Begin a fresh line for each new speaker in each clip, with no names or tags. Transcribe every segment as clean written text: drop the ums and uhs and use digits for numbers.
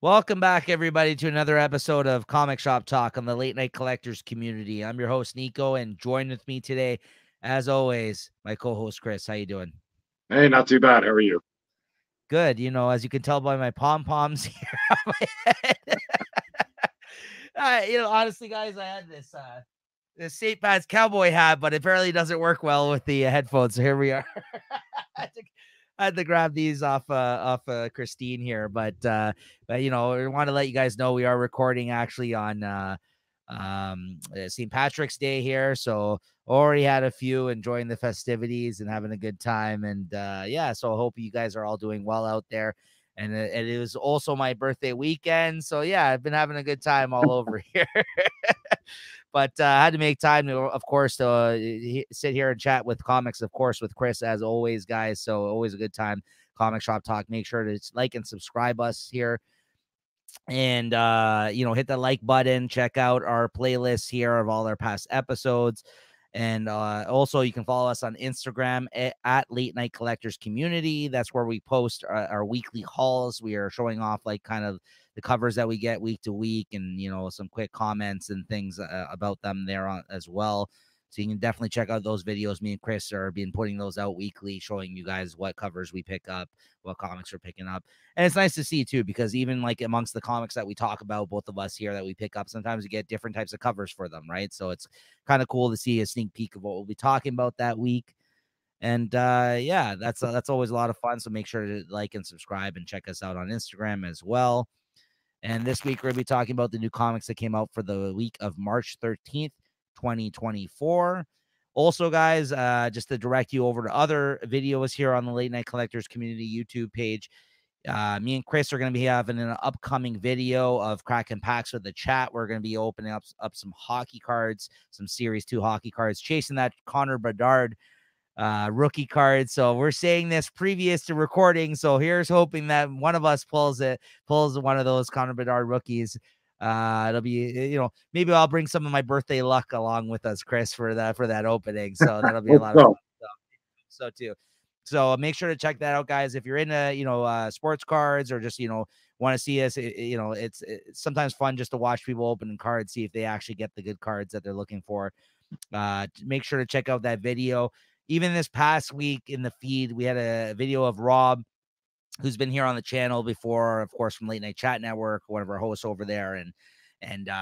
Welcome back, everybody, to another episode of Comic Shop Talk on the Late Night Collectors community. I'm your host, Nico, and join with me today, as always, my co-host, Chris. How you doing?
Hey, not too bad. How are you?
Good. You know, as you can tell by my pom-poms here on my head. Honestly, guys, I had this St. Pat's cowboy hat, but apparently doesn't work well with the headphones. So here we are. I had to grab these off Christine here, but I want to let you guys know we are recording actually on St. Patrick's Day here, so already had a few enjoying the festivities and having a good time, and so I hope you guys are all doing well out there. And it was also my birthday weekend, so yeah, I've been having a good time all over here. But I had to make time, of course, to sit here and chat with comics, of course, with Chris, as always, guys. So always a good time. Comic Shop Talk. Make sure to like and subscribe us here. And, hit the like button. Check out our playlist here of all our past episodes. And also, you can follow us on Instagram at Late Night Collectors Community. That's where we post our weekly hauls. We are showing off kind of the covers that we get week to week, and some quick comments and things about them there as well. So you can definitely check out those videos. Me and Chris are being putting those out weekly, showing you guys what covers we pick up, what comics we're picking up. And it's nice to see too, because even like amongst the comics that we talk about, both of us here that we pick up, sometimes we get different types of covers for them, right? So it's kind of cool to see a sneak peek of what we'll be talking about that week. And that's always a lot of fun. So make sure to like and subscribe and check us out on Instagram as well. And this week, we're going to be talking about the new comics that came out for the week of March 13th, 2024. Also, guys, just to direct you over to other videos here on the Late Night Collectors Community YouTube page. Me and Chris are going to be having an upcoming video of cracking packs with the chat. We're going to be opening up some hockey cards, some Series 2 hockey cards, chasing that Connor Bedard rookie card. So we're saying this previous to recording. So here's hoping that one of us pulls one of those Connor Bedard rookies. It'll be, maybe I'll bring some of my birthday luck along with us, Chris, for that opening. So that'll be a lot of fun. So too. So make sure to check that out, guys. If you're into, sports cards, or just, want to see us, it's sometimes fun just to watch people opening cards, see if they actually get the good cards that they're looking for. Make sure to check out that video. Even this past week in the feed, we had a video of Rob, who's been here on the channel before, of course, from Late Night Chat Network, one of our hosts over there. And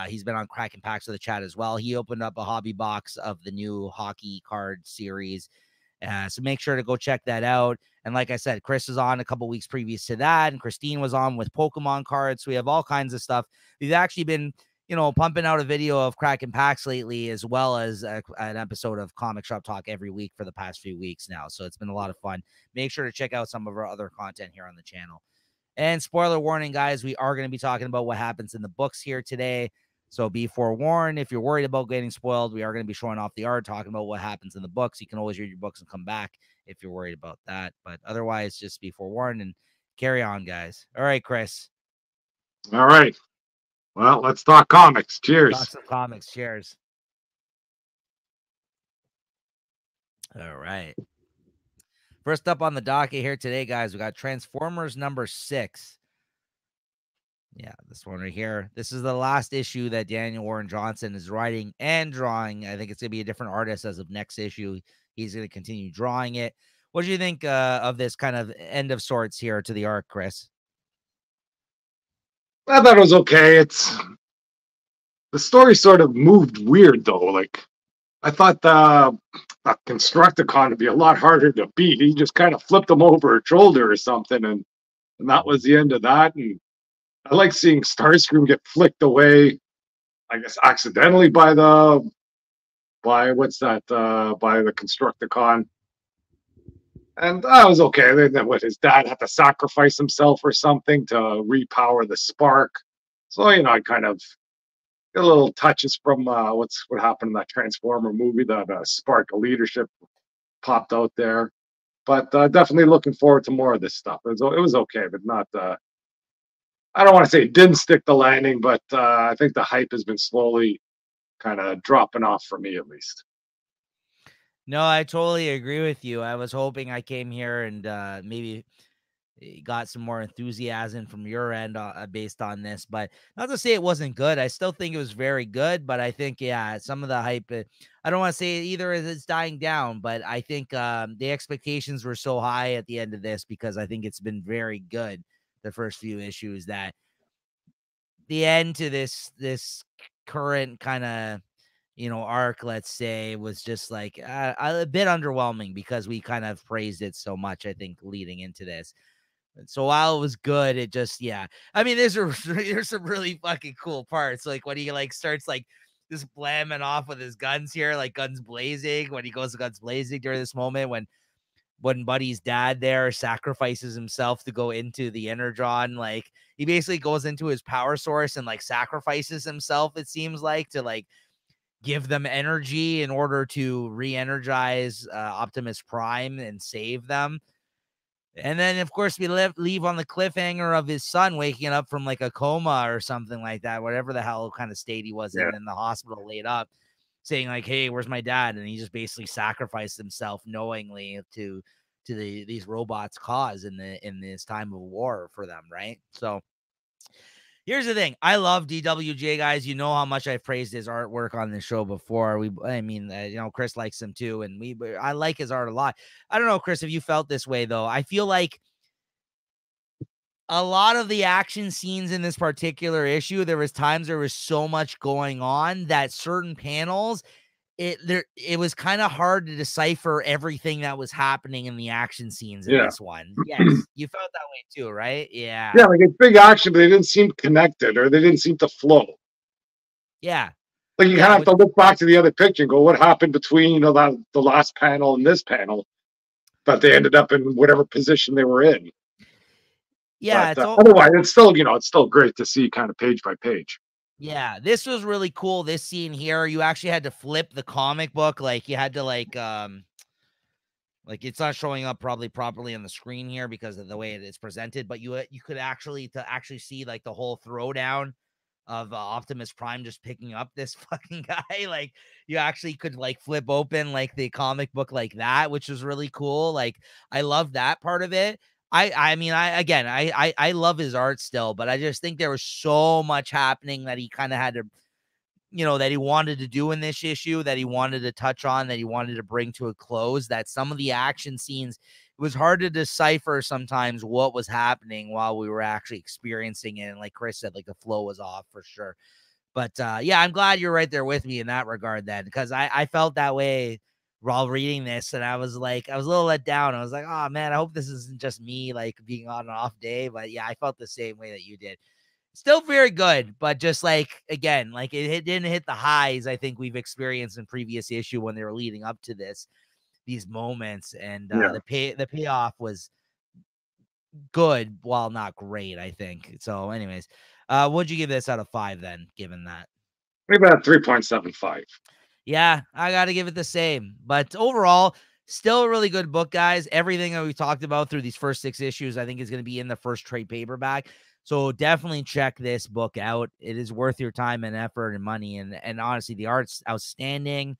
he's been on Cracking Packs of the Chat as well. He opened up a hobby box of the new hockey card series. So make sure to go check that out. And like I said, Chris was on a couple weeks previous to that, and Christine was on with Pokemon cards. So we have all kinds of stuff. We've actually been pumping out a video of cracking packs lately, as well as an episode of Comic Shop Talk every week for the past few weeks now. So it's been a lot of fun. Make sure to check out some of our other content here on the channel. And spoiler warning, guys, we are going to be talking about what happens in the books here today. So be forewarned. If you're worried about getting spoiled, we are going to be showing off the art, talking about what happens in the books. You can always read your books and come back if you're worried about that. But otherwise, just be forewarned and carry on, guys. All right, Chris.
All right. Well, let's talk comics. Cheers.
Talk some comics. Cheers. All right. First up on the docket here today, guys, we got Transformers number 6. Yeah, this one right here. This is the last issue that Daniel Warren Johnson is writing and drawing. I think it's going to be a different artist as of next issue. He's going to continue drawing it. What do you think of this kind of end of sorts here to the arc, Chris?
I thought it was okay. The story sort of moved weird, though. Like, I thought the Constructicon would be a lot harder to beat. He just kind of flipped him over a shoulder or something, and that was the end of that. And I like seeing Starscream get flicked away, I guess accidentally by the Constructicon. And that was okay. Then what, his dad had to sacrifice himself or something to repower the spark. So, I kind of get a little touches from what happened in that Transformer movie, that spark of leadership popped out there. But definitely looking forward to more of this stuff. It was okay, but not. I don't want to say it didn't stick the landing, but I think the hype has been slowly kind of dropping off for me, at least.
No, I totally agree with you. I was hoping I came here and maybe got some more enthusiasm from your end based on this. But not to say it wasn't good. I still think it was very good. But I think, yeah, some of the hype, I don't want to say either is it's dying down, but I think the expectations were so high at the end of this because I think it's been very good the first few issues that the end to this current kind of arc, let's say, was just like a bit underwhelming because we kind of praised it so much, I think, leading into this. So while it was good, it just, yeah. I mean, there's some really fucking cool parts. Like when he like starts like just blamming off with his guns here, like guns blazing, when he goes to guns blazing during this moment when Buddy's dad there sacrifices himself to go into the Energon. Like he basically goes into his power source and like sacrifices himself, it seems like, to like give them energy in order to re-energize Optimus Prime and save them. And then, of course, we leave on the cliffhanger of his son waking up from like a coma or something like that, whatever the hell kind of state he was in the hospital laid up, saying like, hey, where's my dad? And he just basically sacrificed himself knowingly to these robots' cause in this time of war for them, right? So here's the thing. I love DWJ, guys. You know how much I've praised his artwork on this show before. Chris likes him too, and I like his art a lot. I don't know, Chris, if you felt this way though. I feel like a lot of the action scenes in this particular issue, there was so much going on that certain panels, it was kind of hard to decipher everything that was happening in the action scenes in this one. Yes, you felt that way too, right? Yeah.
Yeah, like it's big action, but they didn't seem connected or they didn't seem to flow.
Yeah.
Like you kind of have to look back to the other picture and go, what happened between the last panel and this panel that they ended up in whatever position they were in.
Yeah.
But, otherwise, it's still great to see kind of page by page.
Yeah, this was really cool. This scene here, you actually had to flip the comic book. Like you had to like it's not showing up probably properly on the screen here because of the way it is presented, but you could actually see like the whole throwdown of Optimus Prime just picking up this fucking guy. Like you actually could like flip open like the comic book like that, which was really cool. Like I love that part of it. I love his art still, but I just think there was so much happening that he kind of had to, that he wanted to do in this issue, that he wanted to touch on, that he wanted to bring to a close, that some of the action scenes, it was hard to decipher sometimes what was happening while we were actually experiencing it. And like Chris said, like the flow was off for sure. But yeah, I'm glad you're right there with me in that regard then, because I felt that way while reading this, and I was a little let down. I was like, oh man, I hope this isn't just me like being on an off day. But yeah, I felt the same way that you did. Still very good, but just like again, like it didn't hit the highs I think we've experienced in previous issue when they were leading up to these moments. And the payoff was good while not great, I think. So anyways, what'd you give this out of 5 then, given that?
Maybe about 3.75.
Yeah, I got to give it the same. But overall, still a really good book, guys. Everything that we talked about through these first 6 issues, I think is going to be in the first trade paperback. So definitely check this book out. It is worth your time and effort and money. And honestly, the art's outstanding.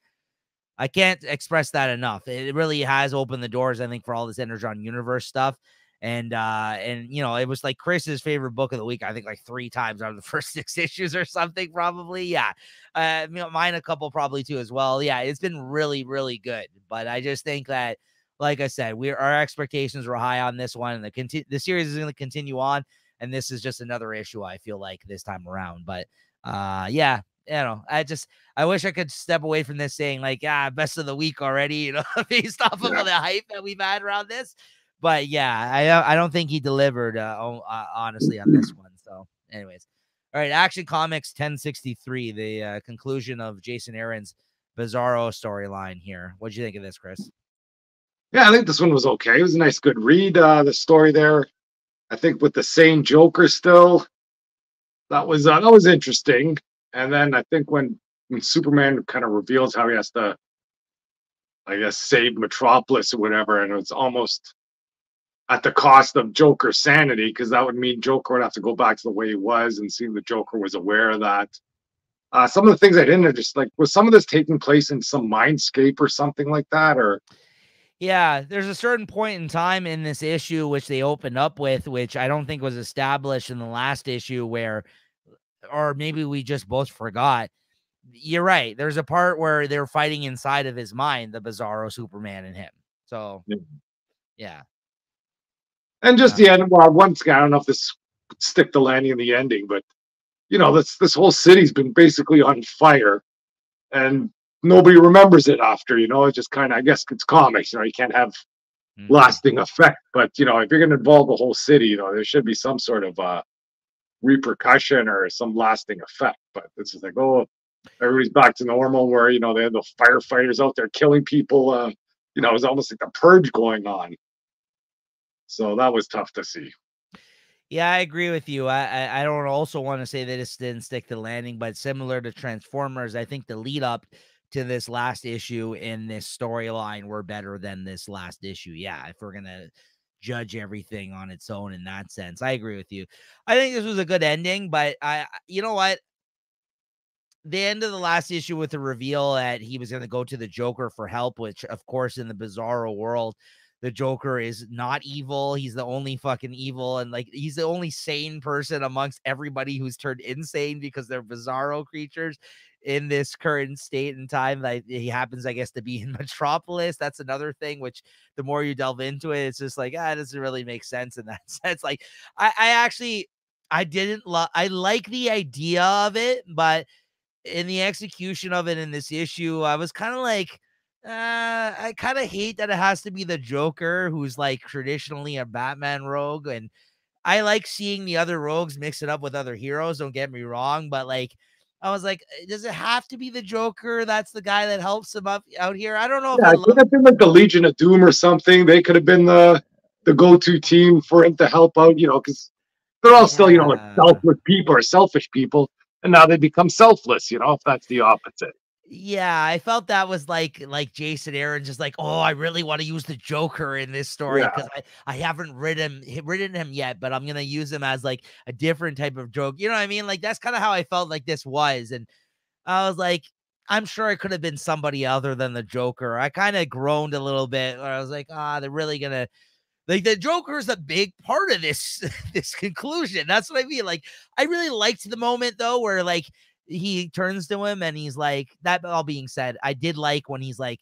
I can't express that enough. It really has opened the doors, I think, for all this Energon universe stuff. And it was like Chris's favorite book of the week, I think like 3 times out of the first 6 issues or something, probably. Yeah. Mine a couple probably too as well. Yeah, it's been really, really good. But I just think that, like I said, our expectations were high on this one, and the series is going to continue on. And this is just another issue, I feel like, this time around. But yeah, I wish I could step away from this saying like, best of the week already, based off of the hype that we've had around this. But yeah, I don't think he delivered, honestly, on this one. So anyways, all right, Action Comics 1063, the conclusion of Jason Aaron's Bizarro storyline here. What'd you think of this, Chris?
Yeah, I think this one was okay. It was a nice, good read. The story there, I think, with the same Joker still, that was interesting. And then I think when Superman kind of reveals how he has to, I guess, save Metropolis or whatever, and it's almost at the cost of Joker's sanity, because that would mean Joker would have to go back to the way he was, and seeing the Joker was aware of that. Some of the things I didn't just like, was some of this taking place in some mindscape or something like that, or
Yeah, there's a certain point in time in this issue which they opened up with, which I don't think was established in the last issue where, or maybe we just both forgot. You're right. There's a part where they're fighting inside of his mind, the Bizarro Superman and him. So, yeah.
And just the end. Well, once again, I don't know if this stick the landing in the ending, but this whole city's been basically on fire, and nobody remembers it after. It just kind of, I guess, it's comics. You can't have lasting effect, but if you're going to involve the whole city, there should be some sort of repercussion or some lasting effect. But this is like, oh, everybody's back to normal, where they had the firefighters out there killing people. It was almost like the purge going on. So that was tough to see.
Yeah, I agree with you. I don't also want to say that it didn't stick the landing, but similar to Transformers, I think the lead up to this last issue in this storyline were better than this last issue. Yeah, if we're gonna judge everything on its own in that sense, I agree with you. I think this was a good ending, but you know what? The end of the last issue with the reveal that he was going to go to the Joker for help, which, of course, in the Bizarro world, the Joker is not evil. He's the only fucking evil. And like, he's the only sane person amongst everybody who's turned insane because they're Bizarro creatures in this current state and time. Like, he happens, I guess, to be in Metropolis. That's another thing, which the more you delve into it, it's just like, it doesn't really make sense in that sense. Like, I didn't love, I like the idea of it, but in the execution of it in this issue, I was kind of like, I kind of hate that it has to be the Joker, who's like traditionally a Batman rogue. And I like seeing the other rogues mix it up with other heroes. Don't get me wrong. But like, I was like, does it have to be the Joker? That's the guy that helps him up out here. I don't know if
it could have been like the Legion of Doom or something. They could have been the go-to team for him to help out, because they're all still, like selfless people or selfish people. And now they become selfless, if that's the opposite.
Yeah, I felt that was like Jason Aaron just like, oh, I really want to use the Joker in this story because I haven't written him yet, but I'm gonna use him as like a different type of joke. You know what I mean? Like that's kind of how I felt like this was, and I was like, I'm sure it could have been somebody other than the Joker. I kind of groaned a little bit where I was like, they're really gonna. Like the Joker is a big part of this this conclusion. That's what I mean. Like I really liked the moment though, where like he turns to him and he's like, that all being said, I did like when he's like,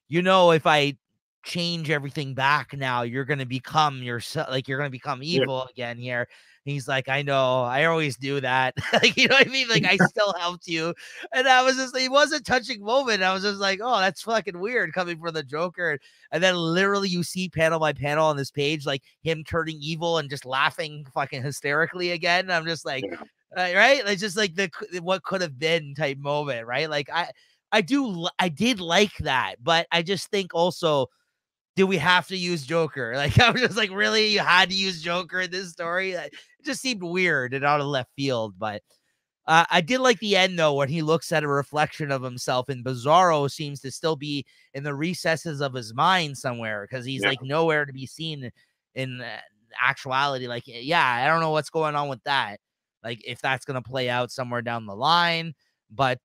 if I change everything back now, you're going to become yourself. Like you're going to become evil again here. He's like, I know, I always do that. Like, you know what I mean? Like I still helped you. And I was just, it was a touching moment. I was just like, oh, that's fucking weird coming from the Joker. And then literally you see panel by panel on this page, like him turning evil and just laughing fucking hysterically again. I'm just like, right? It's just like the what could have been type moment, right? Like I did like that, but I just think also, do we have to use Joker? Like I was just like, really, you had to use Joker in this story? It just seemed weird and out of left field. But I did like the end though, when he looks at a reflection of himself, and Bizarro seems to still be in the recesses of his mind somewhere because he's like nowhere to be seen in actuality. Like, yeah, I don't know what's going on with that. Like if that's going to play out somewhere down the line. But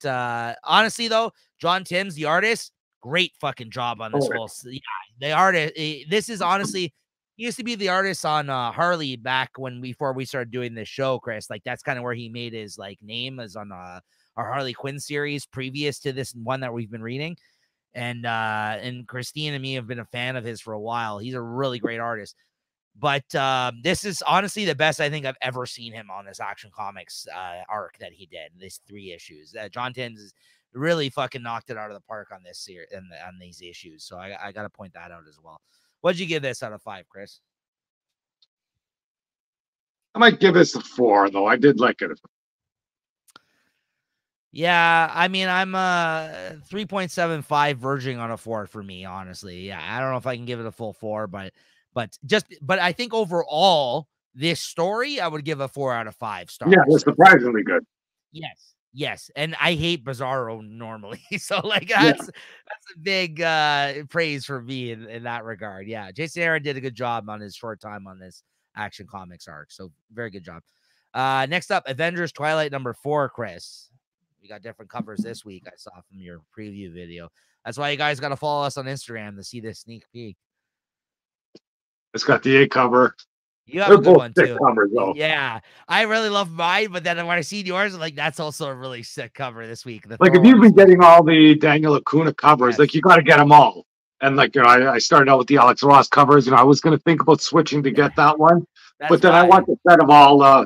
honestly, though, John Timms, the artist, great fucking job on this whole. Yeah, the artist. This is honestly, he used to be the artist on Harley back before we started doing this show, Chris. Like that's kind of where he made his like name, as on our Harley Quinn series previous to this one that we've been reading. And Christine and me have been a fan of his for a while. He's a really great artist. But this is honestly the best I think I've ever seen him on this Action Comics arc that he did. These 3 issues. John Timms really fucking knocked it out of the park on this series and on these issues. So I got to point that out as well. What'd you give this out of 5, Chris?
I might give this a 4, though. I did like it.
Yeah, I mean, I'm 3.75 verging on a 4 for me, honestly. Yeah, I don't know if I can give it a full 4, but I think overall, this story, I would give a 4 out of 5 stars.
Yeah, it was surprisingly good.
Yes. And I hate Bizarro normally. So like that's a big praise for me in that regard. Yeah. Jason Aaron did a good job on his short time on this Action Comics arc. So very good job. Next up, Avengers Twilight number 4, Chris. You got different covers this week. I saw from your preview video. That's why you guys got to follow us on Instagram to see this sneak peek.
It's got the A cover.
You have
They're
a good
both
one
sick
too.
covers, though.
Yeah, I really love mine, but then when I see yours, I'm like, that's also a really sick cover this week.
Like if you've been getting all the Daniel Acuna covers,
Yes.
like you got to get them all. And like, you know, I started out with the Alex Ross covers. You know, I was going to think about switching to get that one, but then I want the set of all.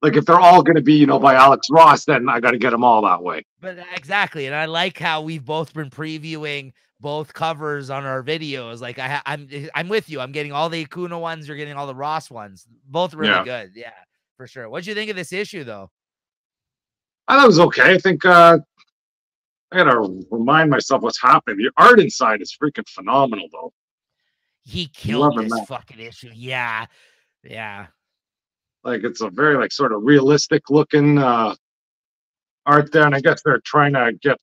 Like if they're all going to be, you know, by Alex Ross, then I got to get them all that way.
But exactly, and I like how we've both been previewing both covers on our videos. Like I'm with you. I'm getting all the Acuna ones. You're getting all the Ross ones. Both really good. Yeah, for sure. What'd you think of this issue, though?
I thought it was okay. I think I gotta remind myself what's happening. The art inside is freaking phenomenal, though.
He killed this fucking issue. Yeah.
Like it's a very like sort of realistic looking art there, and I guess they're trying to get.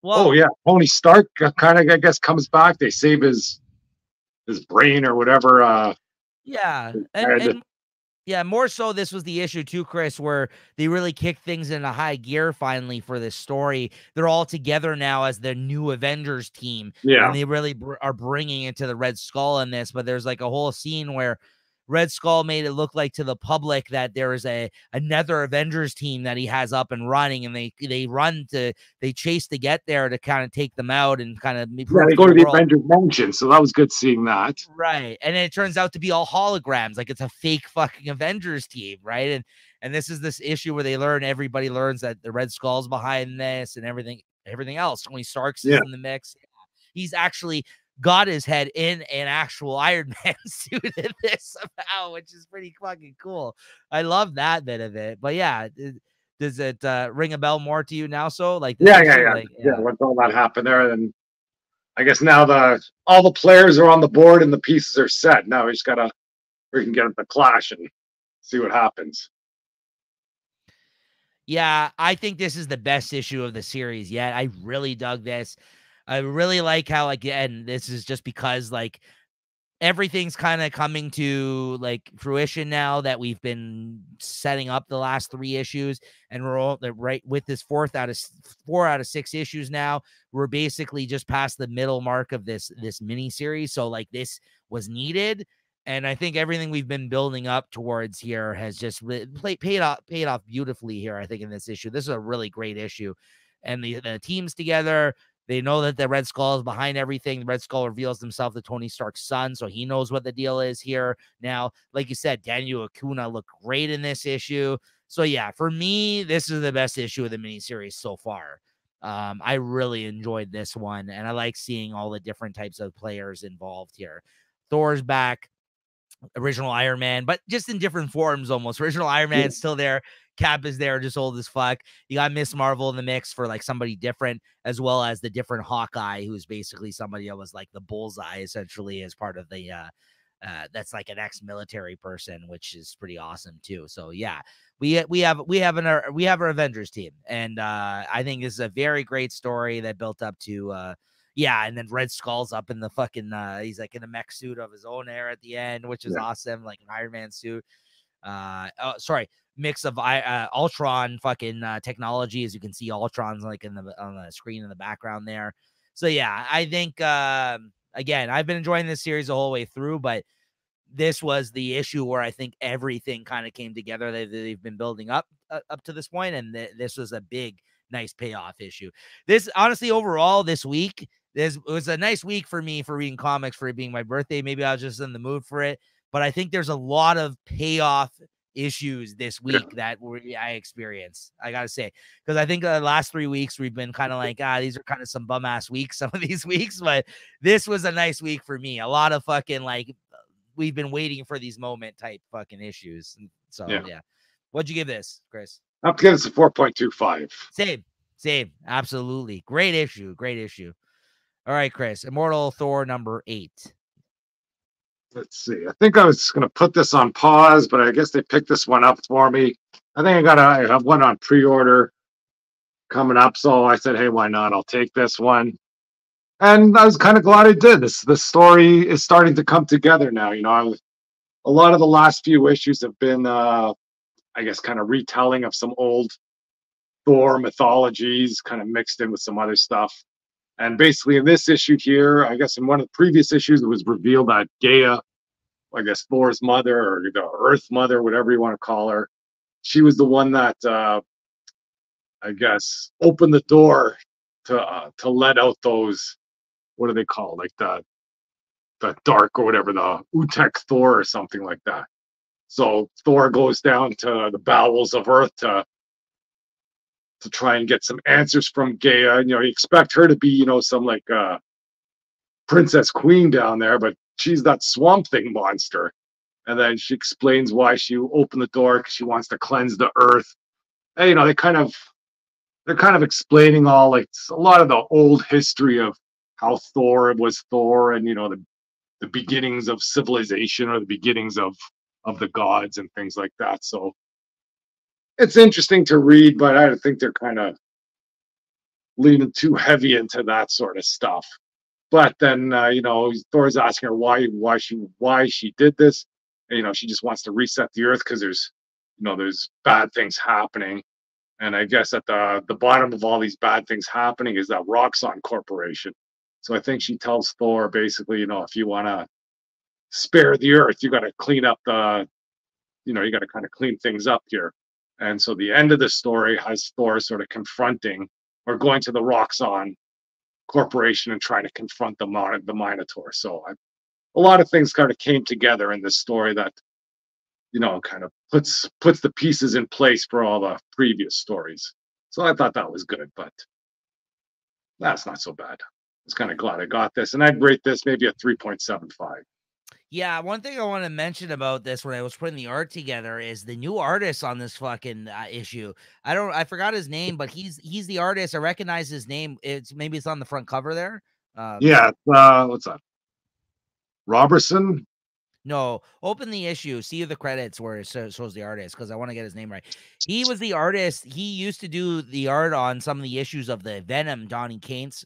Well, oh yeah, Tony Stark kind of I guess comes back. They save his brain or whatever.
Yeah, and yeah, more so this was the issue too, Chris, where they really kicked things into high gear finally for this story. They're all together now as the new Avengers team.
Yeah,
and they really are bringing it to the Red Skull in this. But there's like a whole scene where Red Skull made it look like to the public that there is another Avengers team that he has up and running, and they chase to get there to kind of take them out and kind of
they go to the Avengers Mansion, so that was good seeing that.
Right, and it turns out to be all holograms, like it's a fake fucking Avengers team, right? And this is this issue where everybody learns that the Red Skull's behind this and everything else. Tony Stark's is in the mix. He's actually got his head in an actual Iron Man suit in this somehow, which is pretty fucking cool. I love that bit of it. But yeah, does it ring a bell more to you now? So like,
yeah. Once all that happened there, then I guess now all the players are on the board and the pieces are set. Now we just gotta freaking get at the clash and see what happens.
Yeah, I think this is the best issue of the series yet. I really dug this. I really like how, again, this is just because like everything's kind of coming to like fruition now that we've been setting up the last 3 issues, and we're all right with this 4 out of 6 issues now. We're basically just past the middle mark of this mini series. So like this was needed. And I think everything we've been building up towards here has just paid off beautifully here. I think in this issue, this is a really great issue, and the team's together. They know that the Red Skull is behind everything. The Red Skull reveals himself to Tony Stark's son, so he knows what the deal is here. Now, like you said, Daniel Acuna looked great in this issue. So yeah, for me, this is the best issue of the miniseries so far. I really enjoyed this one, and I like seeing all the different types of players involved here. Thor's back, original Iron Man, but just in different forms almost. Original Iron Man is still there. Cap is there, just old as fuck. You got Miss Marvel in the mix for like somebody different, as well as the different Hawkeye, who's basically somebody that was like the bullseye essentially as part of the that's like an ex-military person, which is pretty awesome too. So yeah, we have our Avengers team, and I think this is a very great story that built up to yeah, and then Red Skull's up in the fucking he's like in a mech suit of his own hair at the end, which is awesome, like an Iron Man suit. Mix of Ultron fucking technology, as you can see Ultron's like on the screen in the background there. So yeah, I think again, I've been enjoying this series the whole way through, but this was the issue where I think everything kind of came together that they've been building up to this point, and this was a big, nice payoff issue. This honestly, overall, this week, it was a nice week for me for reading comics, for it being my birthday. Maybe I was just in the mood for it, but I think there's a lot of payoff issues this week that I experienced, I gotta say, because I think the last 3 weeks we've been kind of like, these are kind of some bum ass weeks, some of these weeks, but this was a nice week for me. A lot of fucking like, we've been waiting for these moment type fucking issues. So yeah. What'd you give this, Chris?
I'll give this a 4.25.
Same. Absolutely. Great issue. All right, Chris. Immortal Thor number 8.
Let's see. I think I was going to put this on pause, but I guess they picked this one up for me. I think I have one on pre-order coming up, so I said, hey, why not? I'll take this one. And I was kind of glad I did. The story is starting to come together now. You know, a lot of the last few issues have been, I guess, kind of retelling of some old Thor mythologies kind of mixed in with some other stuff. And basically, in this issue here, I guess in one of the previous issues, it was revealed that Gaia, I guess Thor's mother or the Earth Mother, whatever you want to call her, she was the one that I guess opened the door to let out those, what do they call, like the dark or whatever, the Utek Thor or something like that. So Thor goes down to the bowels of Earth to try and get some answers from Gaia. You know, you expect her to be, you know, some like princess queen down there, but she's that Swamp Thing monster. And then she explains why she opened the door, because she wants to cleanse the Earth. And, you know, they're kind of explaining all, like, a lot of the old history of how Thor was Thor, and, you know, the beginnings of civilization, or the beginnings of the gods and things like that. So it's interesting to read, but I think they're kind of leaning too heavy into that sort of stuff. But then, you know, Thor's asking her why she did this. And, you know, she just wants to reset the Earth because there's bad things happening. And I guess at the bottom of all these bad things happening is that Roxxon Corporation. So I think she tells Thor basically, you know, if you want to spare the Earth, you got to clean up you got to kind of clean things up here. And so the end of the story has Thor sort of confronting, or going to the Roxxon Corporation and trying to confront the Minotaur. So a lot of things kind of came together in this story that, you know, kind of puts the pieces in place for all the previous stories. So I thought that was good, but that's not so bad. I was kind of glad I got this, and I'd rate this maybe a 3.75.
Yeah, one thing I want to mention about this when I was putting the art together is the new artist on this fucking issue. I forgot his name, but he's the artist. I recognize his name. Maybe it's on the front cover there.
Yeah, what's that? Robertson?
No, open the issue, see the credits where it shows the artist, because I want to get his name right. He was the artist. He used to do the art on some of the issues of the Venom Donny Cates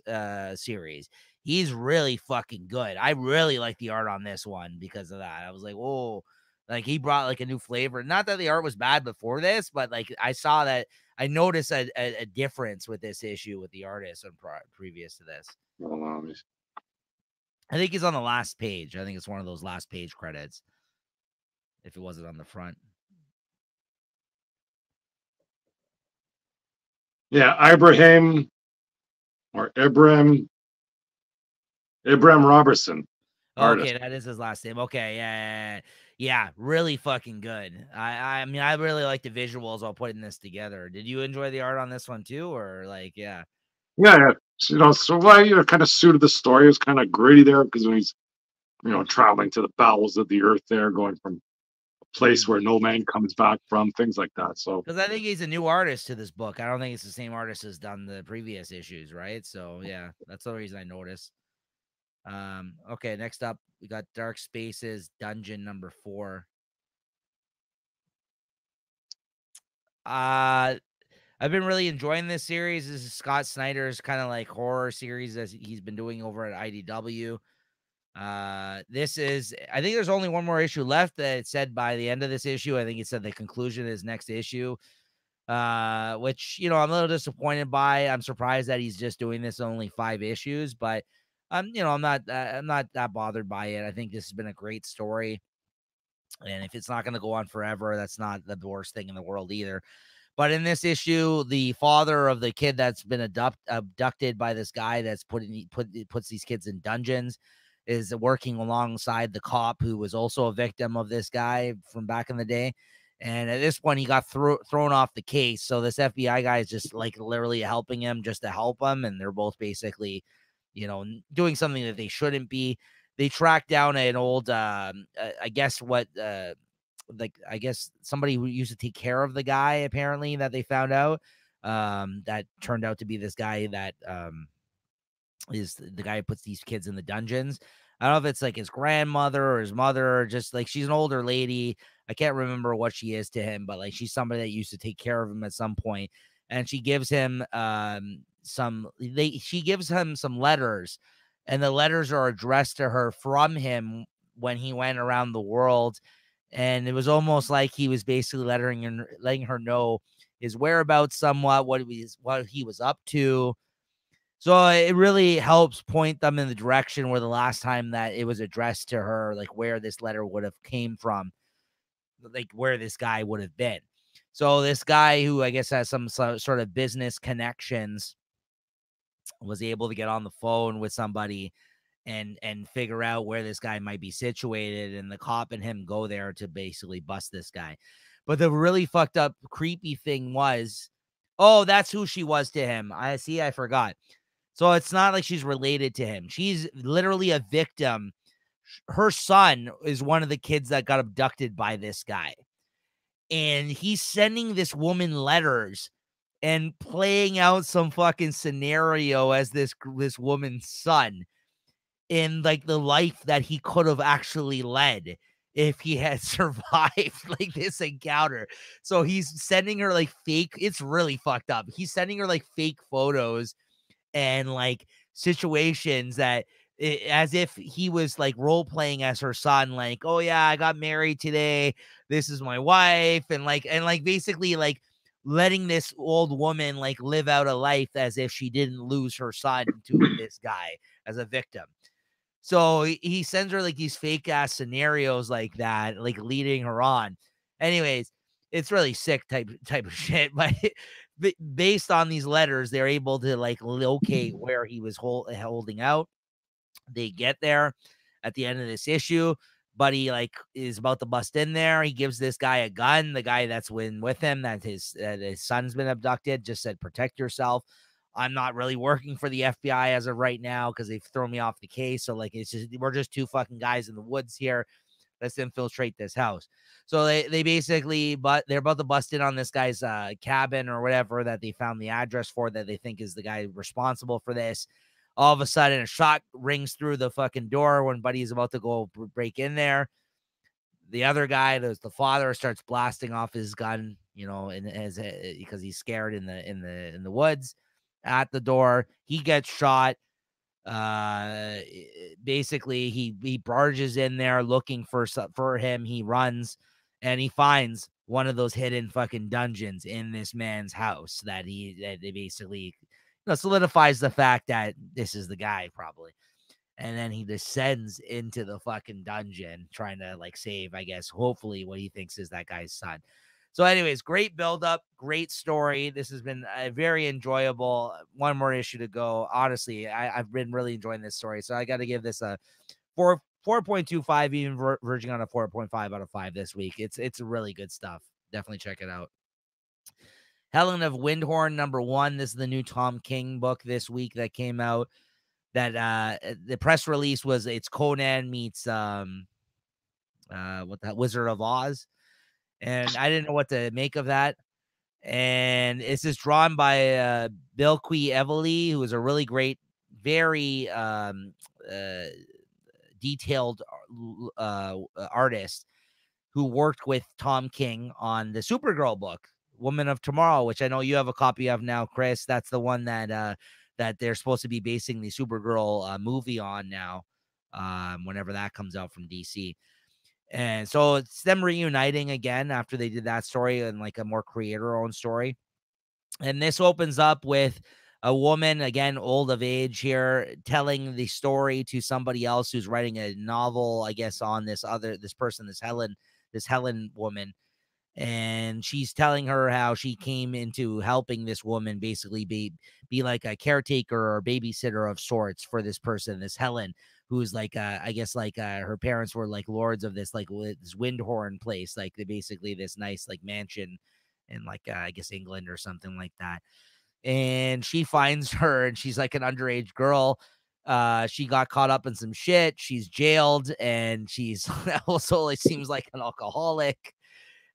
series. He's really fucking good. I really like the art on this one because of that. I was like, oh, like he brought like a new flavor. Not that the art was bad before this, but like I saw that, I noticed a difference with this issue with the artist on previous to this. I think he's on the last page. I think it's one of those last page credits, if it wasn't on the front.
Yeah, Ibrahim Robertson.
Artist. Okay, that is his last name. Okay, yeah, really fucking good. I mean, I really like the visuals while putting this together. Did you enjoy the art on this one too, or like, yeah?
Yeah, you know, so why, you know, kind of suited the story. It was kind of gritty there because when he's, you know, traveling to the bowels of the Earth, there, going from a place where no man comes back from, things like that. So,
because I think he's a new artist to this book. I don't think it's the same artist as done the previous issues, right? So yeah, that's the reason I noticed. Okay, next up we got Dark Spaces Dungeon number 4. I've been really enjoying this series. This is Scott Snyder's kind of like horror series that he's been doing over at IDW. This is, I think there's only one more issue left. That it said by the end of this issue, I think it said the conclusion is next issue. Which, you know, I'm a little disappointed by. I'm surprised that he's just doing this only 5 issues, but you know, I'm not that bothered by it. I think this has been a great story, and if it's not going to go on forever, that's not the worst thing in the world either. But in this issue, the father of the kid that's been abducted by this guy that's puts these kids in dungeons is working alongside the cop who was also a victim of this guy from back in the day. And at this point, he got thrown off the case. So this FBI guy is just like literally helping him just to help him. And they're both basically, you know, doing something that they shouldn't be. They tracked down an old, I guess somebody who used to take care of the guy, apparently, that they found out, that turned out to be this guy that is the guy who puts these kids in the dungeons. I don't know if it's like his grandmother or his mother, or just like she's an older lady. I can't remember what she is to him, but like she's somebody that used to take care of him at some point. And she gives him some letters, and the letters are addressed to her from him when he went around the world. And it was almost like he was basically letting her know his whereabouts somewhat, what he was up to. So it really helps point them in the direction where the last time that it was addressed to her, like where this letter would have came from, like where this guy would have been. So this guy, who I guess has some sort of business connections, was able to get on the phone with somebody and figure out where this guy might be situated, and the cop and him go there to basically bust this guy. But the really fucked up creepy thing was, oh, that's who she was to him. I forgot. So it's not like she's related to him. She's literally a victim. Her son is one of the kids that got abducted by this guy. And he's sending this woman letters and playing out some fucking scenario as this woman's son, in like the life that he could have actually led if he had survived like this encounter. So he's sending her like fake, it's really fucked up. He's sending her like fake photos and like situations that as if he was like role playing as her son, like, oh yeah, I got married today, this is my wife, and basically like letting this old woman like live out a life as if she didn't lose her son to this guy as a victim. So he sends her like these fake ass scenarios like that, like leading her on. Anyways, it's really sick type of shit. But based on these letters, they're able to like locate where he was holding out. They get there at the end of this issue. Buddy like is about to bust in there. He gives this guy a gun. The guy that's with him, that his son's been abducted, just said, protect yourself. I'm not really working for the FBI as of right now because they've thrown me off the case. So like, we're just two fucking guys in the woods here. Let's infiltrate this house. So they basically, but they're about to bust in on this guy's cabin or whatever that they found the address for, that they think is the guy responsible for this. All of a sudden, a shot rings through the fucking door when Buddy is about to go break in there. The other guy, the father, starts blasting off his gun, because he's scared in the woods. At the door, he gets shot. Basically, he barges in there looking for him. He runs and he finds one of those hidden fucking dungeons in this man's house that they basically solidifies the fact that this is the guy probably. And then he descends into the fucking dungeon trying to like save, I guess, hopefully what he thinks is that guy's son. So anyways, great buildup, great story. This has been very enjoyable. One more issue to go. Honestly, I've been really enjoying this story. So I got to give this a 4.25, even verging on a 4.5 out of 5 this week. It's really good stuff. Definitely check it out. Helen of Windhorn #1. This is the new Tom King book this week that came out. That the press release was, it's Conan meets Wizard of Oz. And I didn't know what to make of that. And it's just drawn by Bilquis Evely, who is a really great, very detailed artist who worked with Tom King on the Supergirl book, Woman of Tomorrow, which I know you have a copy of now, Chris. That's the one that they're supposed to be basing the Supergirl movie on now, whenever that comes out from DC. And so it's them reuniting again after they did that story and like a more creator-owned story. And this opens up with a woman, again, old of age here, telling the story to somebody else who's writing a novel, I guess, on this Helen woman. And she's telling her how she came into helping this woman basically be like a caretaker or babysitter of sorts for this person, this Helen, who's like, I guess like her parents were like lords of this, like this Windhorn place, like they basically this nice like mansion in like, I guess England or something like that. And she finds her and she's like an underage girl. She got caught up in some shit. She's jailed and she's also, it seems like an alcoholic.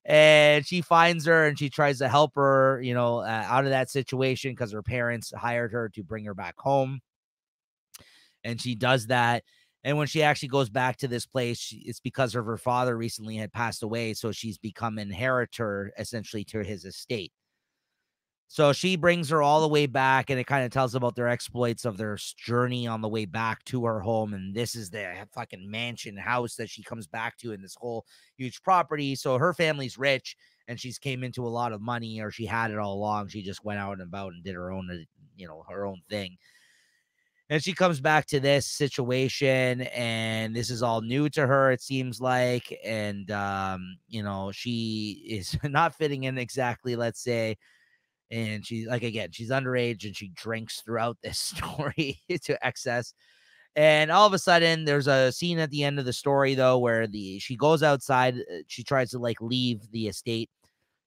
And she finds her and she tries to help her, out of that situation because her parents hired her to bring her back home. And she does that. And when she actually goes back to this place, it's because of her father recently had passed away. So she's become an inheritor essentially to his estate. So she brings her all the way back, and it kind of tells about their exploits of their journey on the way back to her home. And this is the fucking mansion house that she comes back to in this whole huge property. So her family's rich, and she's came into a lot of money, or she had it all along. She just went out and about and did her own, her own thing. And she comes back to this situation, and this is all new to her, it seems like. And, she is not fitting in exactly, let's say. And she's she's underage, and she drinks throughout this story to excess. And all of a sudden, there's a scene at the end of the story, though, where she goes outside. She tries to leave the estate.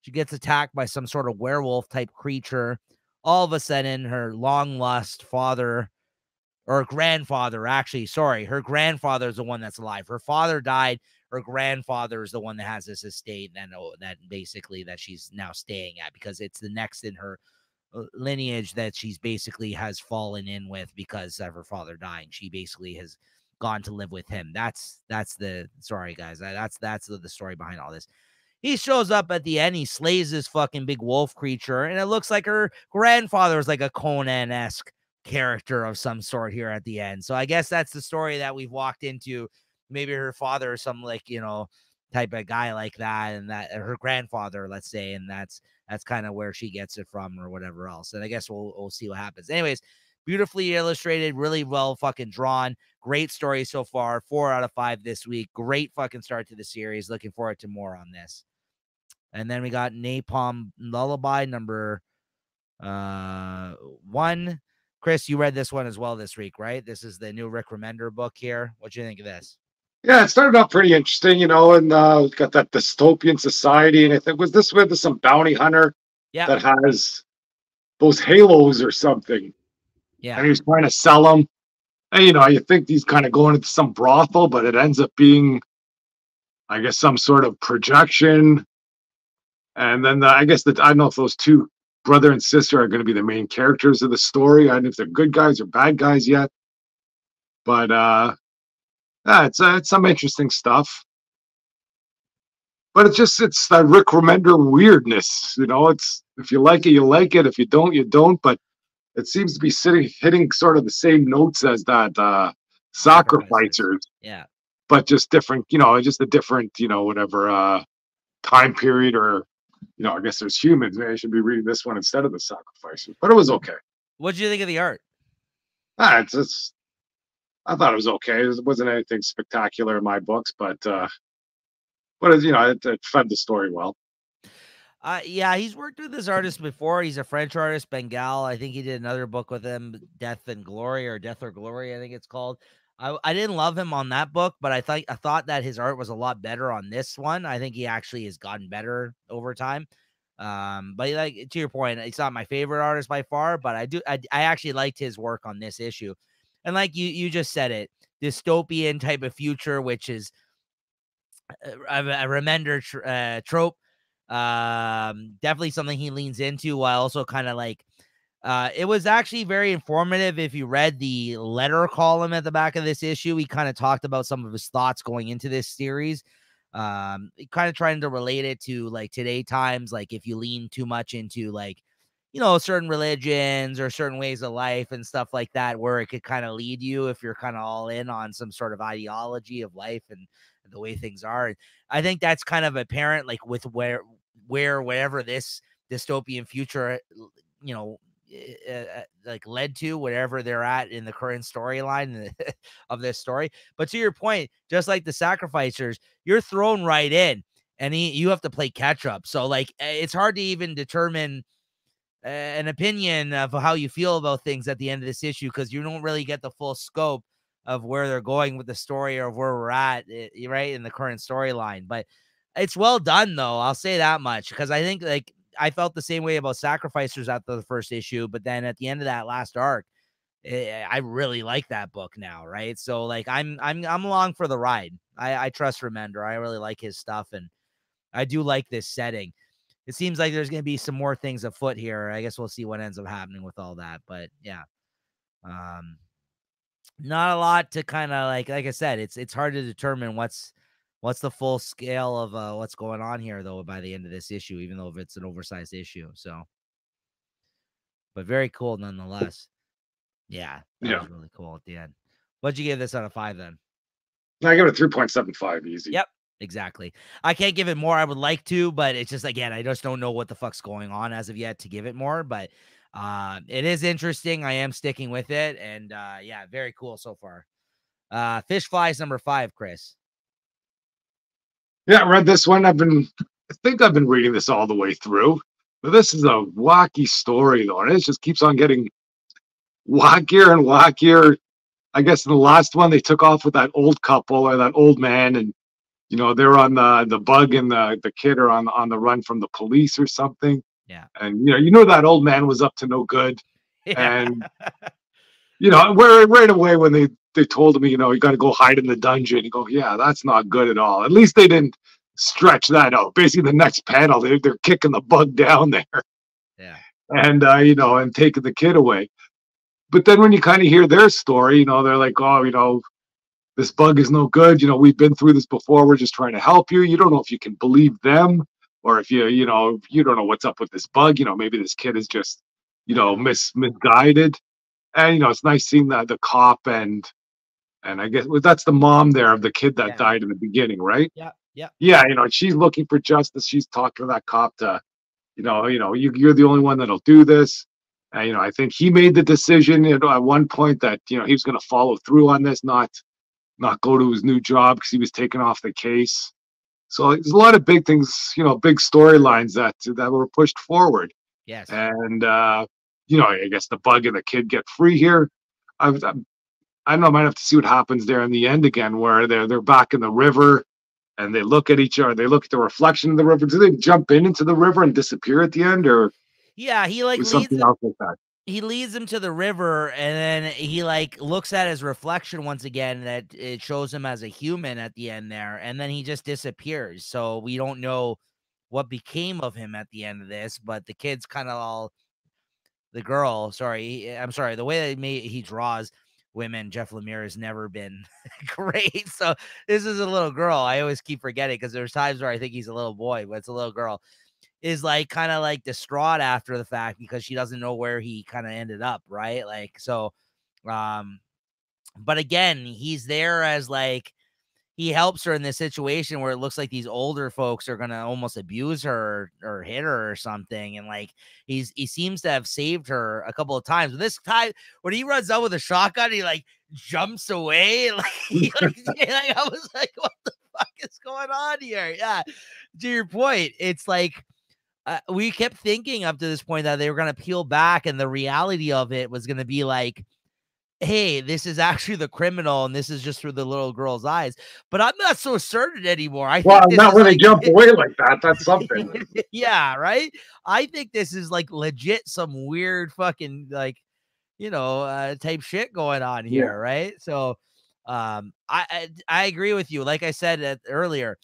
She gets attacked by some sort of werewolf type creature. All of a sudden, her long lost father, or grandfather, actually, sorry, her grandfather is the one that's alive. Her father died. Her grandfather is the one that has this estate, and that basically that she's now staying at, because it's the next in her lineage that she's basically has fallen in with because of her father dying. She basically has gone to live with him. That's the sorry guys. That's the story behind all this. He shows up at the end. He slays this fucking big wolf creature, and it looks like her grandfather is like a Conan-esque character of some sort here at the end. So I guess that's the story that we've walked into. Maybe her father or some type of guy like that, and that her grandfather, let's say, and that's kind of where she gets it from, or whatever else. And I guess we'll see what happens. Anyways, beautifully illustrated, really well fucking drawn. Great story so far. 4 out of 5 this week. Great fucking start to the series. Looking forward to more on this. And then we got Napalm Lullaby number 1. Chris, you read this one as well this week, right? This is the new Rick Remender book here. What do you think of this?
Yeah, it started out pretty interesting, and got that dystopian society, and I think was this with some bounty hunter that has those halos or something.
Yeah.
And he was trying to sell them. And, you think he's kind of going into some brothel, but it ends up being, I guess, some sort of projection. And then I don't know if those two, brother and sister, are going to be the main characters of the story. I don't know if they're good guys or bad guys yet. But it's some interesting stuff. But it's that Rick Remender weirdness. It's, if you like it, you like it. If you don't, you don't. But it seems to be hitting sort of the same notes as that Sacrificers.
Yeah.
But just different, just a different, whatever time period, or I guess there's humans. Maybe I should be reading this one instead of the Sacrificers. But it was okay.
What did you think of the art?
I thought it was okay. It wasn't anything spectacular in my books, but it fed the story well.
Yeah, he's worked with this artist before. He's a French artist, Bengal. I think he did another book with him, Death or Glory, I think it's called. I didn't love him on that book, but I thought that his art was a lot better on this one. I think he actually has gotten better over time. But to your point, it's not my favorite artist by far, but I actually liked his work on this issue. And like you just said it, dystopian type of future, which is a Remender trope. Definitely something he leans into, while also kind of it was actually very informative. If you read the letter column at the back of this issue, he kind of talked about some of his thoughts going into this series. Kind of trying to relate it to today times, if you lean too much into certain religions or certain ways of life and stuff like that, where it could kind of lead you if you're kind of all in on some sort of ideology of life and the way things are. And I think that's kind of apparent, with wherever this dystopian future, led to, wherever they're at in the current storyline of this story. But to your point, just like the Sacrificers, you're thrown right in, and you have to play catch up. So it's hard to even determine an opinion of how you feel about things at the end of this issue, because you don't really get the full scope of where they're going with the story, or where we're at, right, in the current storyline. But it's well done, though. I'll say that much, because I think I felt the same way about Sacrificers after the first issue, but then at the end of that last arc, I really like that book now, right? So I'm along for the ride. I trust Remender. I really like his stuff, and I do like this setting. It seems like there's going to be some more things afoot here. I guess we'll see what ends up happening with all that. But yeah, not a lot to kind of like I said, it's hard to determine what's the full scale of what's going on here, though, by the end of this issue, even though if it's an oversized issue. So, but very cool nonetheless. Yeah, that was really cool at the end. What'd you give this out of 5 then?
I give it a 3.75 easy.
Yep. Exactly. I can't give it more. I would like to, but it's just, again, I just don't know what the fuck's going on as of yet to give it more. But it is interesting. I am sticking with it, and yeah, very cool so far. Fish Flies number 5, Chris.
Yeah, I read this one. I think I've been reading this all the way through. But this is a wacky story, though, and it just keeps on getting wackier and wackier. I guess in the last one, they took off with that old couple or that old man, and they're on the bug, and the kid are on the run from the police or something.
Yeah.
And that old man was up to no good.
Yeah.
And where right away when they told him, you got to go hide in the dungeon, you go, yeah, that's not good at all. At least they didn't stretch that out. Basically, the next panel, they're kicking the bug down there.
Yeah.
And and taking the kid away. But then when you kind of hear their story, they're like, oh, this bug is no good. We've been through this before. We're just trying to help you. You don't know if you can believe them, or if you don't know what's up with this bug. Maybe this kid is just, misguided. And it's nice seeing the cop and I guess that's the mom there of the kid that died in the beginning, right?
Yeah. Yeah.
Yeah. She's looking for justice. She's talking to that cop to, you're the only one that'll do this. And I think he made the decision, at one point that he was going to follow through on this, not go to his new job because he was taken off the case. So there's a lot of big things, big storylines that were pushed forward.
Yes.
And I guess the bug and the kid get free here. I don't know. I might have to see what happens there in the end again, where they're back in the river, and they look at each other. They look at the reflection of the river. Do they jump into the river and disappear at the end, or
yeah, he
leads something else like that?
He leads him to the river, and then he looks at his reflection once again, that it shows him as a human at the end there, and then he just disappears. So we don't know what became of him at the end of this, but the kid's kind of all the girl. I'm sorry. The way that he draws women, Jeff Lemire, has never been great. So this is a little girl. I always keep forgetting because there's times where I think he's a little boy, but it's a little girl. Is kind of distraught after the fact because she doesn't know where he kind of ended up, right? But again, he's there as he helps her in this situation where it looks like these older folks are gonna almost abuse her or hit her or something, and he seems to have saved her a couple of times. But this time when he runs out with a shotgun, he jumps away, I was like, what the fuck is going on here? Yeah, to your point, it's we kept thinking up to this point that they were going to peel back, and the reality of it was going to be hey, this is actually the criminal, and this is just through the little girl's eyes. But I'm not so certain anymore.
Well, not when they jump away like that. That's something.
Yeah, right? I think this is legit some weird fucking type shit going on here, right? So I agree with you. Like I said earlier,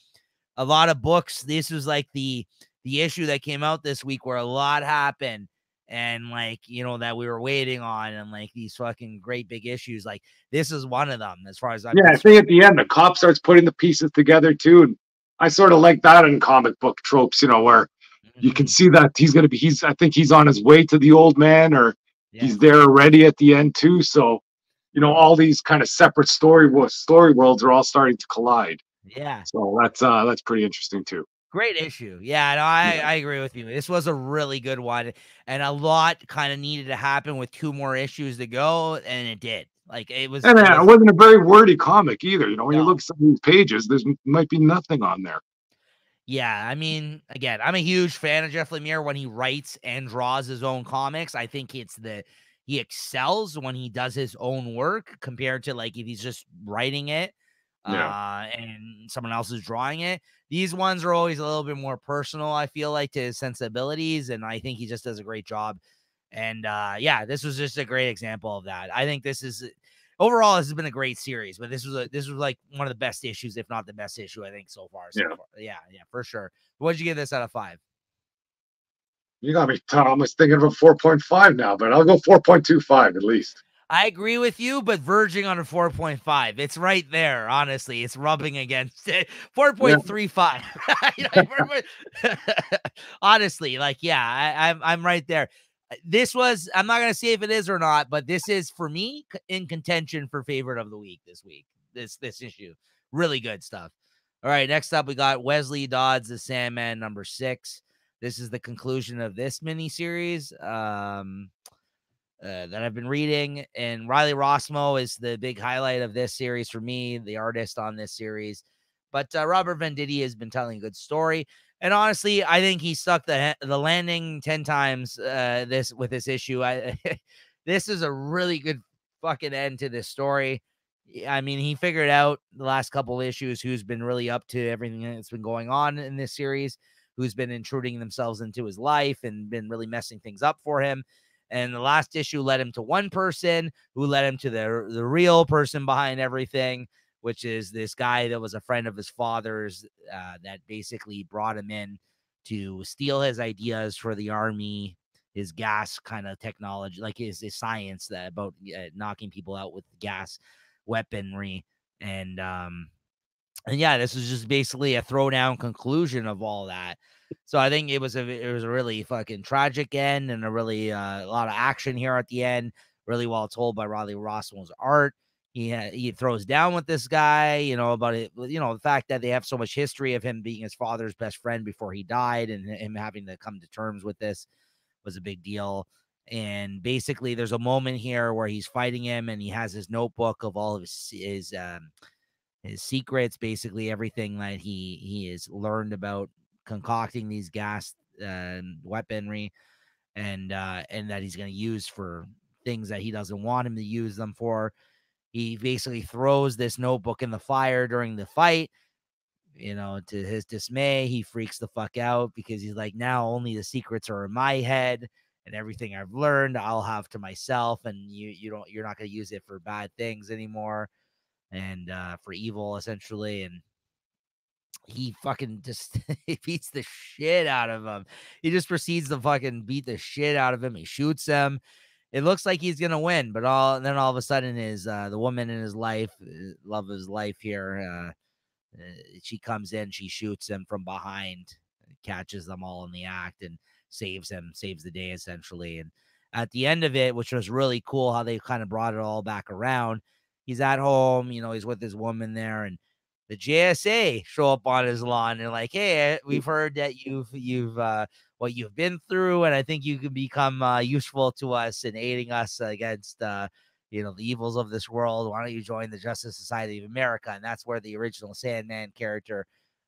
a lot of books, this was the issue that came out this week where a lot happened, and that we were waiting on, and these fucking great big issues, this is one of them as far as I'm
concerned. I think at the end the cop starts putting the pieces together too, and I sort of like that in comic book tropes, where you can see that I think he's on his way to the old man, or he's there already at the end too. So all these kind of separate story worlds are all starting to collide.
Yeah,
so that's pretty interesting too.
Great issue. Yeah, no, I agree with you. This was a really good one, and a lot kind of needed to happen with 2 more issues to go, and it did. It was.
And it wasn't a very wordy comic either. When you look at some of these pages, there might be nothing on there.
Yeah, I mean, again, I'm a huge fan of Jeff Lemire when he writes and draws his own comics. I think he excels when he does his own work compared to if he's just writing it. And someone else is drawing it. These ones are always a little bit more personal, I feel to his sensibilities, and I think he just does a great job. And this was just a great example of that. I think this is overall, this has been a great series, but this was one of the best issues, if not the best issue, I think so far. Yeah, for sure. What did you give this out of 5?
You got me, Tom. I was thinking of a 4.5 now, but I'll go 4.25 at least.
I agree with you, but verging on a 4.5. It's right there, honestly. It's rubbing against it. 4.35. Honestly, I'm right there. This was, I'm not going to say if it is or not, but this is, for me, in contention for favorite of the week this week. This issue. Really good stuff. All right, next up we got Wesley Dodds, the Sandman, number 6. This is the conclusion of this miniseries that I've been reading, and Riley Rossmo is the big highlight of this series for me, the artist on this series. But Robert Venditti has been telling a good story, and honestly, I think he stuck the landing 10 times this issue. This is a really good fucking end to this story. I mean, he figured out the last couple issues who's been really up to everything that's been going on in this series, who's been intruding themselves into his life and been really messing things up for him. And the last issue led him to one person who led him to the real person behind everything, which is this guy that was a friend of his father's that basically brought him in to steal his ideas for the army, his gas kind of technology, like his science that about knocking people out with gas weaponry. And yeah, this was just basically a throwdown conclusion of all that. So I think it was a really fucking tragic end, and a really a lot of action here at the end. Really well told by Riley Rossmo's art. He throws down with this guy, about it, the fact that they have so much history of him being his father's best friend before he died, and him having to come to terms with this was a big deal. And basically, there's a moment here where he's fighting him, and he has his notebook of all of his secrets, basically everything that he has learned about concocting these gas weaponry, and that he's going to use for things that he doesn't want him to use them for. He basically throws this notebook in the fire during the fight. To his dismay, he freaks the fuck out because he's like, now only the secrets are in my head, and everything I've learned I'll have to myself, and you're not going to use it for bad things anymore, and for evil, essentially. And he fucking just he beats the shit out of him. He just proceeds to fucking beat the shit out of him. He shoots him. It looks like he's gonna win, but then all of a sudden, the woman in his life, love of his life here, she comes in, she shoots him from behind, catches them all in the act, and saves the day, essentially. And at the end of it, which was really cool how they kind of brought it all back around, he's at home, he's with his woman there, and the JSA show up on his lawn and like, hey, we've heard that you've what you've been through, and I think you can become useful to us in aiding us against the evils of this world. Why don't you join the Justice Society of America? And that's where the original Sandman character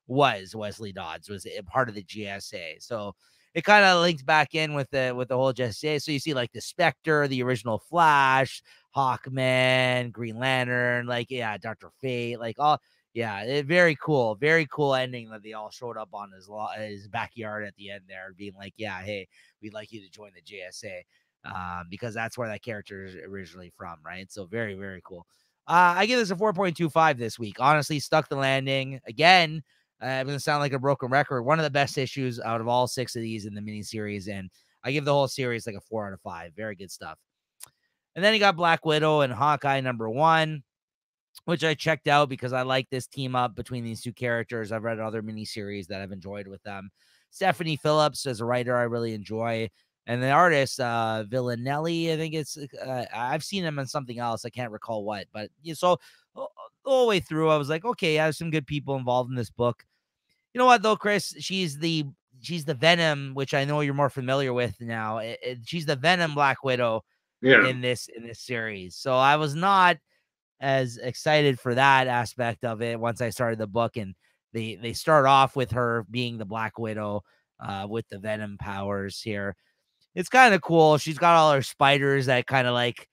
was. Wesley Dodds was a part of the GSA. So it kind of links back in with the whole GSA. So you see like the Spectre, the original Flash, Hawkman, Green Lantern, Dr. Fate, all. Yeah, very cool ending that they all showed up on his backyard at the end there, being like, yeah, hey, we'd like you to join the JSA, because that's where that character is originally from, right? So very, very cool. I give this a 4.25 this week. Honestly, stuck the landing. Again, I'm going to sound like a broken record. One of the best issues out of all 6 of these in the miniseries, and I give the whole series like a 4 out of 5. Very good stuff. And then you got Black Widow and Hawkeye number 1. Which I checked out because I like this team up between these two characters. I've read other miniseries that I've enjoyed with them. Stephanie Phillips as a writer, I really enjoy. And the artist, Villanelli, I think it's, I've seen him on something else. I can't recall what, but so the whole way through, I was like, okay, I have some good people involved in this book. You know what though, Chris? She's the Venom, which I know you're more familiar with now. She's the Venom Black Widow in this series. So I was not as excited for that aspect of it once I started the book, and they start off with her being the Black Widow with the Venom powers here. It's kind of cool. She's got all her spiders that kind of like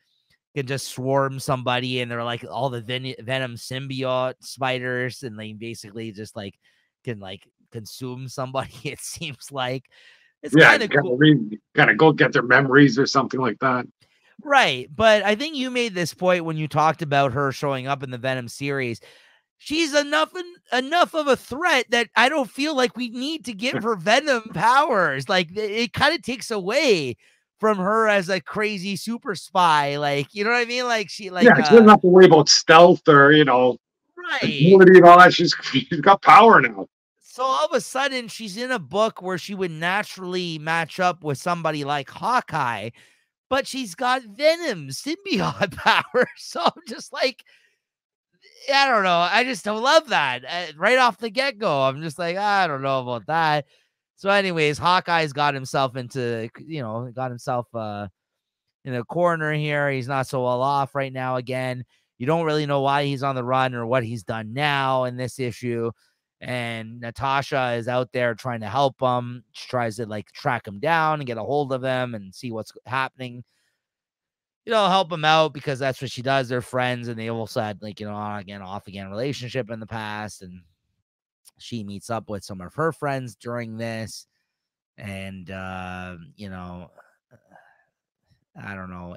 can just swarm somebody, and they're like all the Venom symbiote spiders, and they basically just like can like consume somebody. It seems like it's kind of cool.
Kind of go get their memories or something like that.
Right. But I think you made this point when you talked about her showing up in the Venom series. She's enough of a threat that I don't feel like we need to give her Venom powers. Like, it kind of takes away from her as a crazy super spy. Like, you know what I mean? Like, she doesn't
have to worry about stealth or,
right,
agility and all that. She's got power now.
So all of a sudden, she's in a book where she would naturally match up with somebody like Hawkeye, but she's got Venom symbiote power. So I'm just like, I don't know. I just don't love that right off the get go. I'm just like, I don't know about that. So, anyways, Hawkeye's got himself into, in a corner here. He's not so well off right now. Again, you don't really know why he's on the run or what he's done now in this issue. And Natasha is out there trying to help him. She tries to like track him down and get a hold of him and see what's happening. Help him out because that's what she does. They're friends, and they also had like, on again, off again relationship in the past. And she meets up with some of her friends during this. And, I don't know.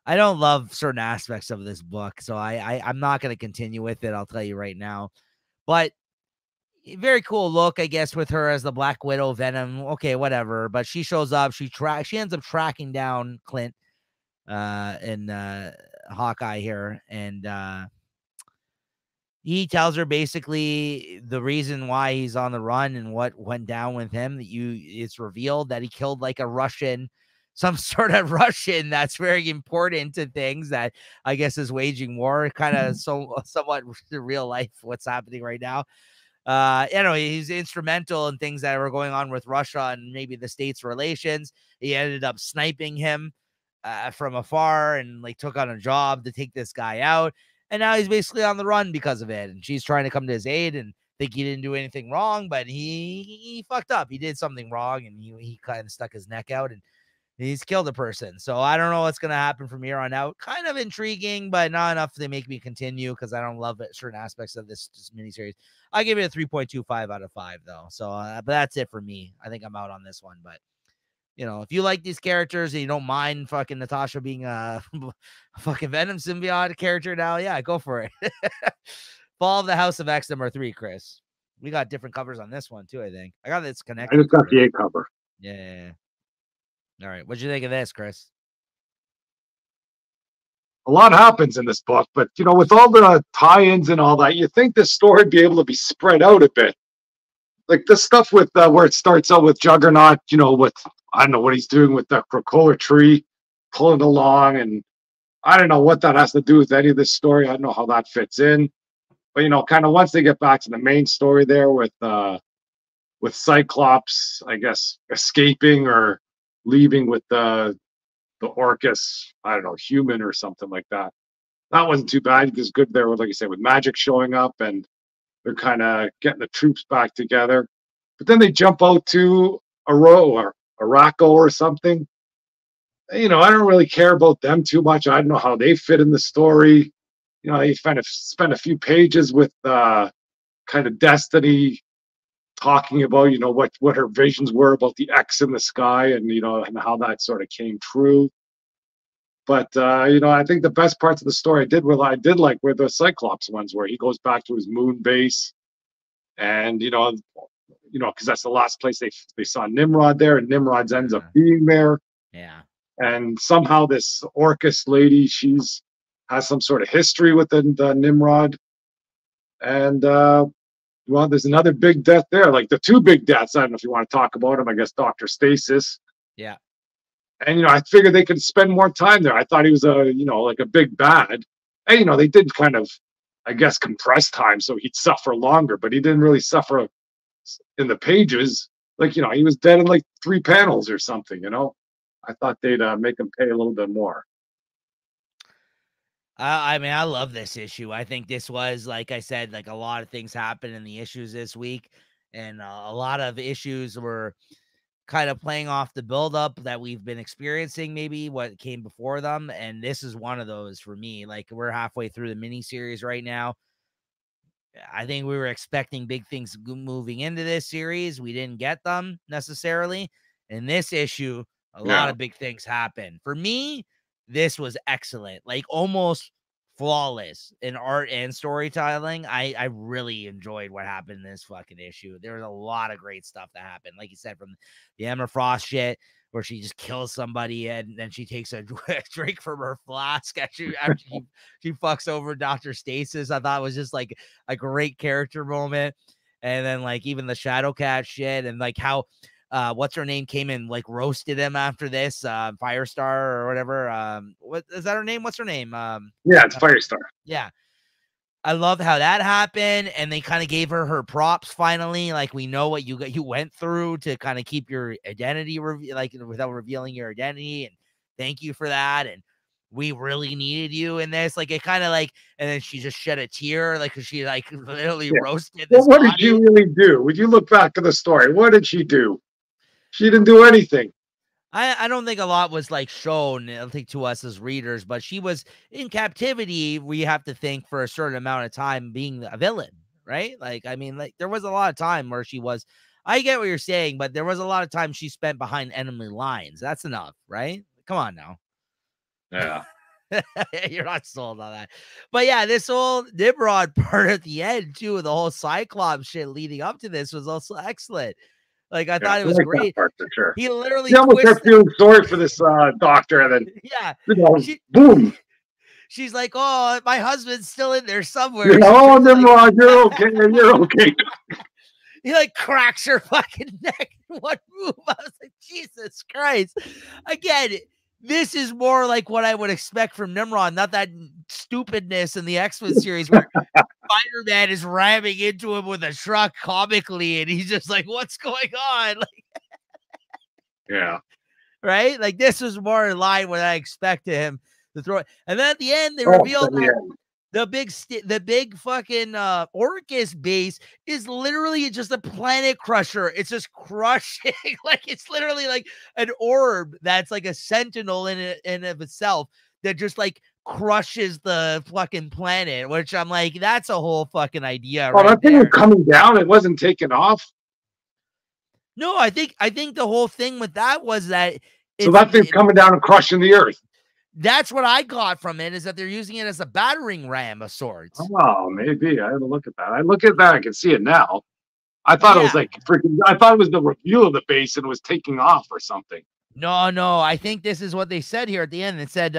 I don't love certain aspects of this book, so I'm not going to continue with it. I'll tell you right now, but very cool look, I guess, with her as the Black Widow Venom. Okay, whatever. But she shows up. She ends up tracking down Clint, and Hawkeye here, and he tells her basically the reason why he's on the run and what went down with him. It's revealed that he killed like some sort of Russian that's very important to things that I guess is waging war, kind of somewhat real life what's happening right now. He's instrumental in things that were going on with Russia and maybe the states' relations. He ended up sniping him from afar and like took on a job to take this guy out. And now he's basically on the run because of it. And she's trying to come to his aid and think he didn't do anything wrong, but he fucked up. He did something wrong, and he kind of stuck his neck out and he's killed a person. So I don't know what's going to happen from here on out. Kind of intriguing, but not enough to make me continue because I don't love certain aspects of this miniseries. I give it a 3.25 out of 5, though. So, but that's it for me. I think I'm out on this one. But, if you like these characters and you don't mind fucking Natasha being a fucking Venom symbiote character now, yeah, go for it. Fall of the House of X #3, Chris. We got different covers on this one, too, I think. I got this connected.
I just got the A cover.
Yeah. All right. What'd you think of this, Chris?
A lot happens in this book, but with all the tie-ins and all that, you think this story would be able to be spread out a bit. Like the stuff with where it starts out with Juggernaut, with I don't know what he's doing with the Krakoa tree, pulling along, and I don't know what that has to do with any of this story. I don't know how that fits in, but kind of once they get back to the main story there with Cyclops, I guess escaping or leaving with the Orcus, I don't know, human or something like that. That wasn't too bad. It was good there with, like you said, with Magic showing up and they're kind of getting the troops back together. But then they jump out to Araco or something. I don't really care about them too much. I don't know how they fit in the story. They kind of spent a few pages with kind of Destiny talking about, what her visions were about the X in the sky and, and how that sort of came true. But, I think the best parts of the story I did like were the Cyclops ones where he goes back to his moon base and, because that's the last place they saw Nimrod there, and Nimrod ends up being there.
Yeah.
And somehow this Orcus lady, has some sort of history with the Nimrod. And, there's another big death there, like the two big deaths. I don't know if you want to talk about them. I guess Dr. Stasis.
Yeah.
And, I figured they could spend more time there. I thought he was like a big bad. And, they did kind of, I guess, compress time so he'd suffer longer, but he didn't really suffer in the pages. Like, he was dead in like 3 panels or something, I thought they'd make him pay a little bit more.
I mean, I love this issue. I think this was, like I said, like a lot of things happened in the issues this week, and a lot of issues were kind of playing off the buildup that we've been experiencing, maybe what came before them. And this is one of those for me. Like, we're halfway through the miniseries right now. I think we were expecting big things moving into this series. We didn't get them necessarily. In this issue, a lot of big things happen. For me, this was excellent, like almost flawless in art and storytelling. I really enjoyed what happened in this fucking issue. There was a lot of great stuff that happened. Like you said, from the Emma Frost shit, where she just kills somebody and then she takes a drink from her flask after she fucks over Dr. Stasis. I thought it was just like a great character moment. And then like even the Shadowcat shit and like how what's her name came and like roasted him after this, Firestar or whatever. What is that her name? What's her name?
Yeah, it's Firestar.
Yeah. I love how that happened, and they kind of gave her props finally. Like, we know what you went through to kind of keep your identity like without revealing your identity, and thank you for that. And we really needed you in this. Like, it kind of like, and then she just shed a tear, like, 'cause she like literally
Yeah.
roasted
Well,
this
what did she
body.
really do? Would you look back at the story? What did she do? She didn't do anything.
I don't think a lot was like shown, I think, to us as readers, but she was in captivity. We have to think for a certain amount of time being a villain, right? Like, I mean, like there was a lot of time where she was. I get what you're saying, but there was a lot of time she spent behind enemy lines. That's enough, right? Come on now.
Yeah.
You're not sold on that. But yeah, this whole Nimrod part at the end, too, the whole Cyclops shit leading up to this was also excellent. Like, I
Yeah,
thought it
I
was
like that
great.
part for sure.
He literally
You almost start
twisted.
feeling sorry for this doctor, and then
Yeah.
you know, boom.
She's like, "Oh, my husband's still in there somewhere."
You know,
She
oh,
turns to, like,
Nimrod, you're okay. You're okay.
he like cracks her fucking neck in one move. I was like, Jesus Christ. Again, this is more like what I would expect from Nimrod, not that stupidness in the X-Men series where Spider-Man is ramming into him with a truck comically, and he's just like, "What's going on?" Like,
Yeah.
right? Like, this was more in line with what I expected him to throw it. And then at the end, they
Oh,
revealed that
yeah.
the big fucking Orcus base is literally just a planet crusher. It's just crushing. Like, it's literally like an orb that's like a sentinel in of itself that just like crushes the fucking planet, which I'm like, that's a whole fucking idea
Oh,
right
that thing was
there.
coming down. It wasn't taking off.
No, I think the whole thing with that was that
So that thing's coming down and crushing the earth.
that's what I got from it, is that they're using it as a battering ram of sorts.
Oh, maybe. I had to look at that. I look at that. I can see it now. I thought it was
Yeah.
like freaking. I thought it was the reveal of the base and it was taking off or something.
No. I think this is what they said here at the end. It said,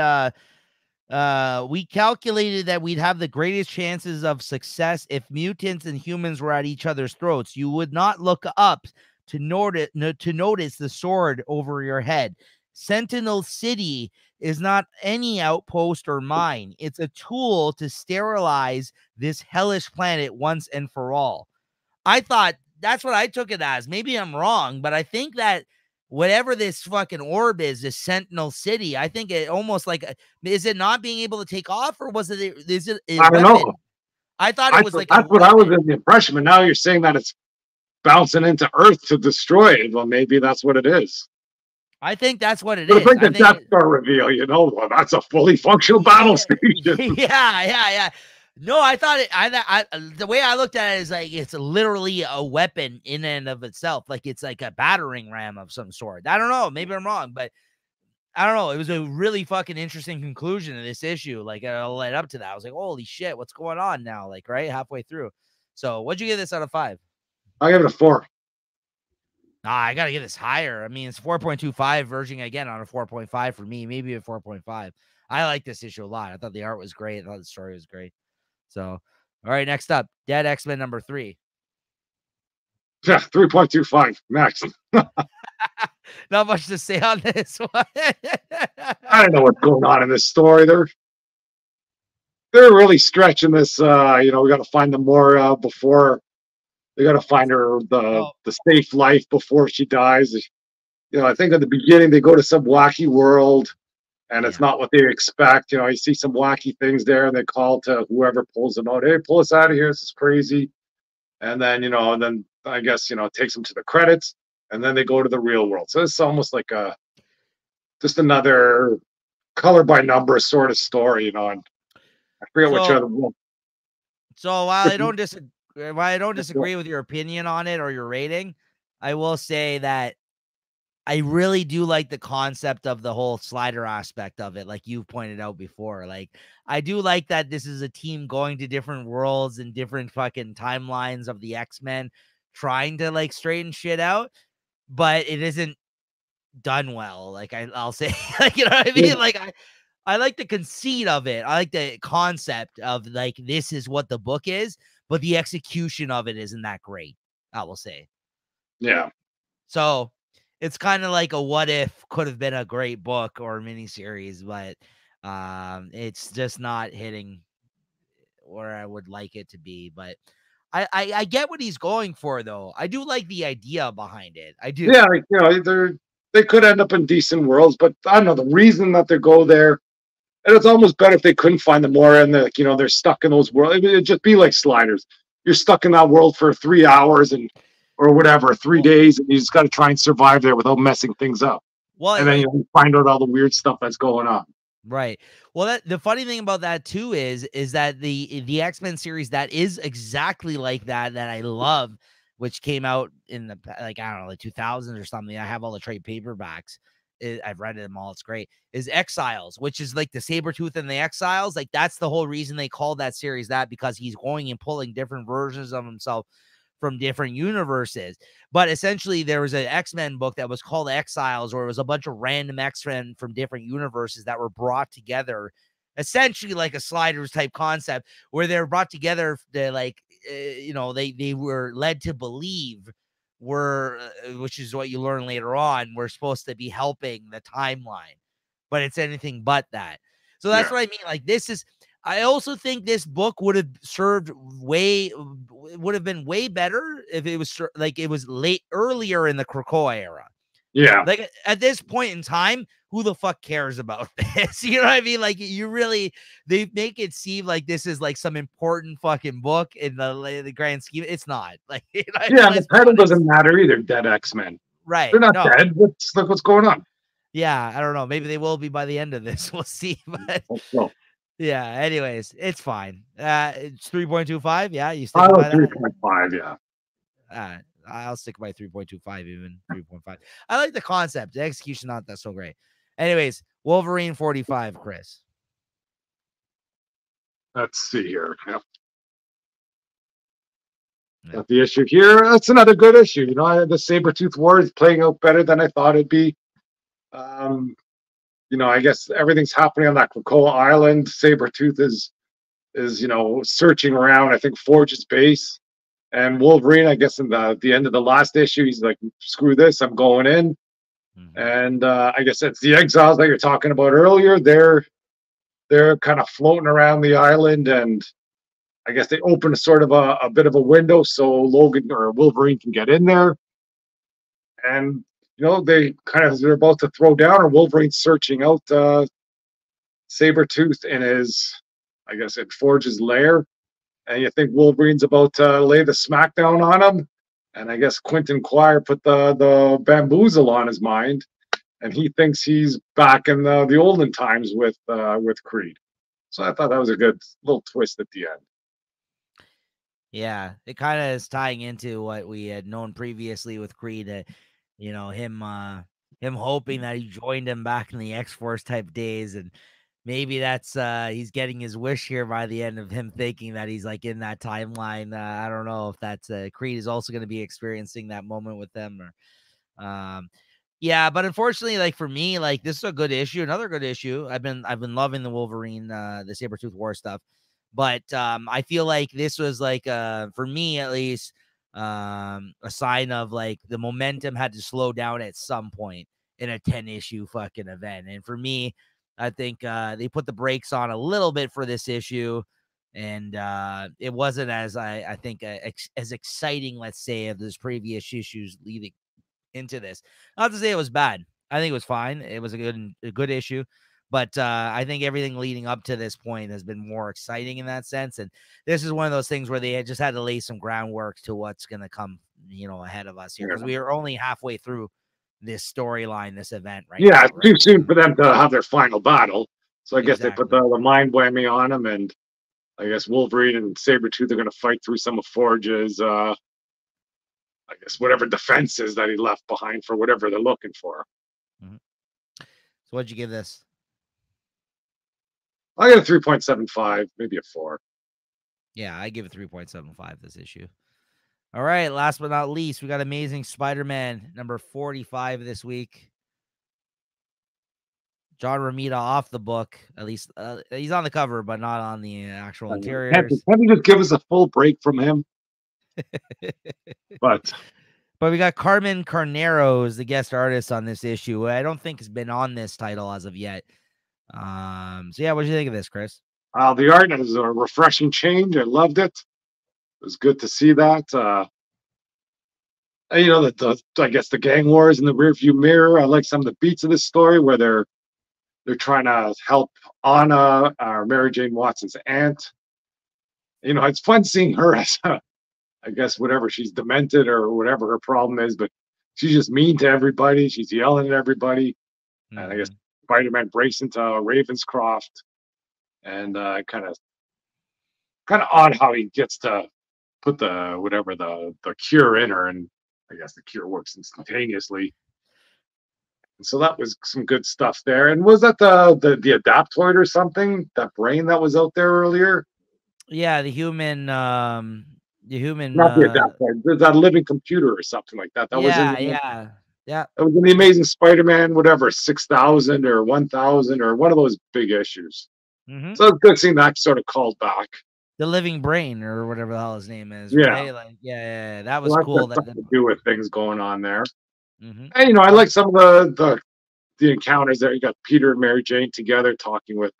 we calculated that we'd have the greatest chances of success if mutants and humans were at each other's throats. You would not look up to notice the sword over your head. Sentinel City is not any outpost or mine. It's a tool to sterilize this hellish planet once and for all. I thought that's what I took it as. Maybe I'm wrong, but I think that whatever this fucking orb is, this Sentinel City, I think it almost like, is it not being able to take off, or was it, is it a
I don't
weapon?
know.
I thought it was like
That's what I was in the impression, but now you're saying that it's bouncing into Earth to destroy it. Well, maybe that's what it is.
I think that's what it
But
is.
it's like the Death Star reveal, you know. Well, that's a fully functional battle station.
Yeah. No, I thought it. I the way I looked at it is like it's literally a weapon in and of itself. Like it's like a battering ram of some sort. I don't know. Maybe I'm wrong, but I don't know. It was a really fucking interesting conclusion to this issue. Like, led up to that, I was like, "Holy shit, what's going on now?" Like, right halfway through. So, what'd you give this out of 5?
I give it a 4.
Nah, I gotta give this higher. I mean, it's 4.25, verging again on a 4.5 for me, maybe a 4.5. I like this issue a lot. I thought the art was great. I thought the story was great. So, all right, next up, Dead X-Men number 3.
Yeah, 3.25 max.
Not much to say on this one.
I don't know what's going on in this story. They're really stretching this. We got to find them more before. They got to find her the safe life before she dies. I think at the beginning they go to some wacky world, and it's not what they expect. You see some wacky things there, and they call to whoever pulls them out. Hey, pull us out of here! This is crazy. And then I guess it takes them to the credits, and then they go to the real world. So it's almost like just another color by number sort of story, and I forget which other one.
So while I don't disagree with your opinion on it or your rating, I will say that I really do like the concept of the whole slider aspect of it, like you've pointed out before. Like, I do like that this is a team going to different worlds and different fucking timelines of the X-Men, trying to like straighten shit out, but it isn't done well. Like, I'll say, like, you know what I mean?
Yeah.
Like, I like the conceit of it. I like the concept of like, this is what the book is, but the execution of it isn't that great, I will say.
Yeah.
So it's kind of like a what if could have been a great book or miniseries, but it's just not hitting I would like it to be, but I get what he's going for though. I do like the idea behind it. I do.
Yeah, like, they could end up in decent worlds, but I don't know the reason that they go there. And it's almost better if they couldn't find the Mora and they're stuck in those worlds. It'd just be like Sliders. You're stuck in that world for 3 hours or whatever, 3 days, and you just got to try and survive there without messing things up.
Well,
and then you find out all the weird stuff that's going on.
Right. Well, the funny thing about that too is that the X-Men series that is exactly like that I love, which came out in the I don't know, like 2000s or something. I have all the trade paperbacks. I've read them all. It's great. Is Exiles, which is like the Sabretooth and the Exiles. Like that's the whole reason they called that series that, because he's going and pulling different versions of himself from different universes. But essentially there was an X-Men book that was called Exiles, where it was a bunch of random X-Men from different universes that were brought together, essentially like a Sliders type concept, where they're brought together to they were led to believe which is what you learn later on, we're supposed to be helping the timeline, but it's anything but that. So that's what I mean. Like I also think this book would have been way better if it was like it was earlier in the Krakoa era.
Yeah.
Like at this point in time, who the fuck cares about this? You know what I mean? Like they make it seem like this is like some important fucking book in the grand scheme. It's not. Like,
the title doesn't matter either. Dead X-Men.
Right.
They're not dead. What's going on?
Yeah, I don't know. Maybe they will be by the end of this. We'll see. But yeah, anyways, it's fine. It's 3.25. Yeah, you stick by
3.5, yeah.
I'll stick by 3.25, even 3.5. I like the concept. The execution not that so great. Anyways, Wolverine 45, Chris.
Let's see here. Yep. Got the issue here. That's another good issue. The Sabretooth War is playing out better than I thought it'd be. I guess everything's happening on that Krakoa Island. Sabretooth is searching around, I think, Forge's base. And Wolverine, I guess, in the end of the last issue, he's like, screw this, I'm going in. Mm-hmm. And I guess it's the Exiles that you're talking about earlier. They're kind of floating around the island, and I guess they open a sort of a bit of a window so Logan or Wolverine can get in there. And they're about to throw down, or Wolverine's searching out Sabretooth in in Forge's lair. And you think Wolverine's about to lay the smackdown on him. And I guess Quentin Quire put the bamboozle on his mind. And he thinks he's back in the olden times with Creed. So I thought that was a good little twist at the end.
Yeah, it kind of is tying into what we had known previously with Creed. Him hoping that he joined him back in the X-Force type days, and maybe that's he's getting his wish here by the end of him thinking that he's like in that timeline. I don't know if that's Creed is also going to be experiencing that moment with them, or yeah. But unfortunately, like for me, like this is a good issue, another good issue. I've been loving the Wolverine, the Sabretooth War stuff, but I feel like this was like for me at least. A sign of like the momentum had to slow down at some point in a 10-issue fucking event. And for me, I think they put the brakes on a little bit for this issue, and it wasn't as I think as exciting, let's say, of those previous issues leading into this. Not to say it was bad. I think it was fine. It was a good issue. But I think everything leading up to this point has been more exciting in that sense. And this is one of those things where they just had to lay some groundwork to what's going to come, ahead of us here. Because we are only halfway through this storyline, this event, right?
Yeah, it's too soon for them to have their final battle. So I guess they put the mind whammy on them. And I guess Wolverine and Sabretooth are going to fight through some of Forge's, I guess, whatever defenses that he left behind for whatever they're looking for.
Mm-hmm. So what'd you give this?
I got a 3.75, maybe a 4.
Yeah, I give it 3.75 this issue. All right, last but not least, we got Amazing Spider-Man number 45 this week. John Romita off the book, at least he's on the cover, but not on the actual interiors.
Can't you just give us a full break from him? But
we got Carmen Carnero as the guest artist on this issue. I don't think has been on this title as of yet. So yeah, what do you think of this, Chris?
The art is a refreshing change. I loved it. It was good to see that. And, you know, I guess the gang wars in the rearview mirror. I like some of the beats of this story where they're trying to help Anna, Mary Jane Watson's aunt. You know, it's fun seeing her as I guess whatever, she's demented or whatever her problem is, but she's just mean to everybody. She's yelling at everybody. And I guess Spider-Man breaks into Ravenscroft, and kind of odd how he gets to put the cure in her, and I guess the cure works instantaneously. And so that was some good stuff there. And was that the Adaptoid or something? That brain that was out there earlier?
Yeah, the human. Not
the Adaptoid. There's that living computer or something like that. That was
yeah.
It was in the Amazing Spider-Man, whatever, 6,000 or 1,000 or one of those big issues. So it's good seeing that sort of called back.
The living brain or whatever the hell his name is.
Yeah.
Right? Like, yeah. That was cool.
That to do with things going on there.
Mm-hmm.
And, you know, I like some of the encounters there. You got Peter and Mary Jane together talking with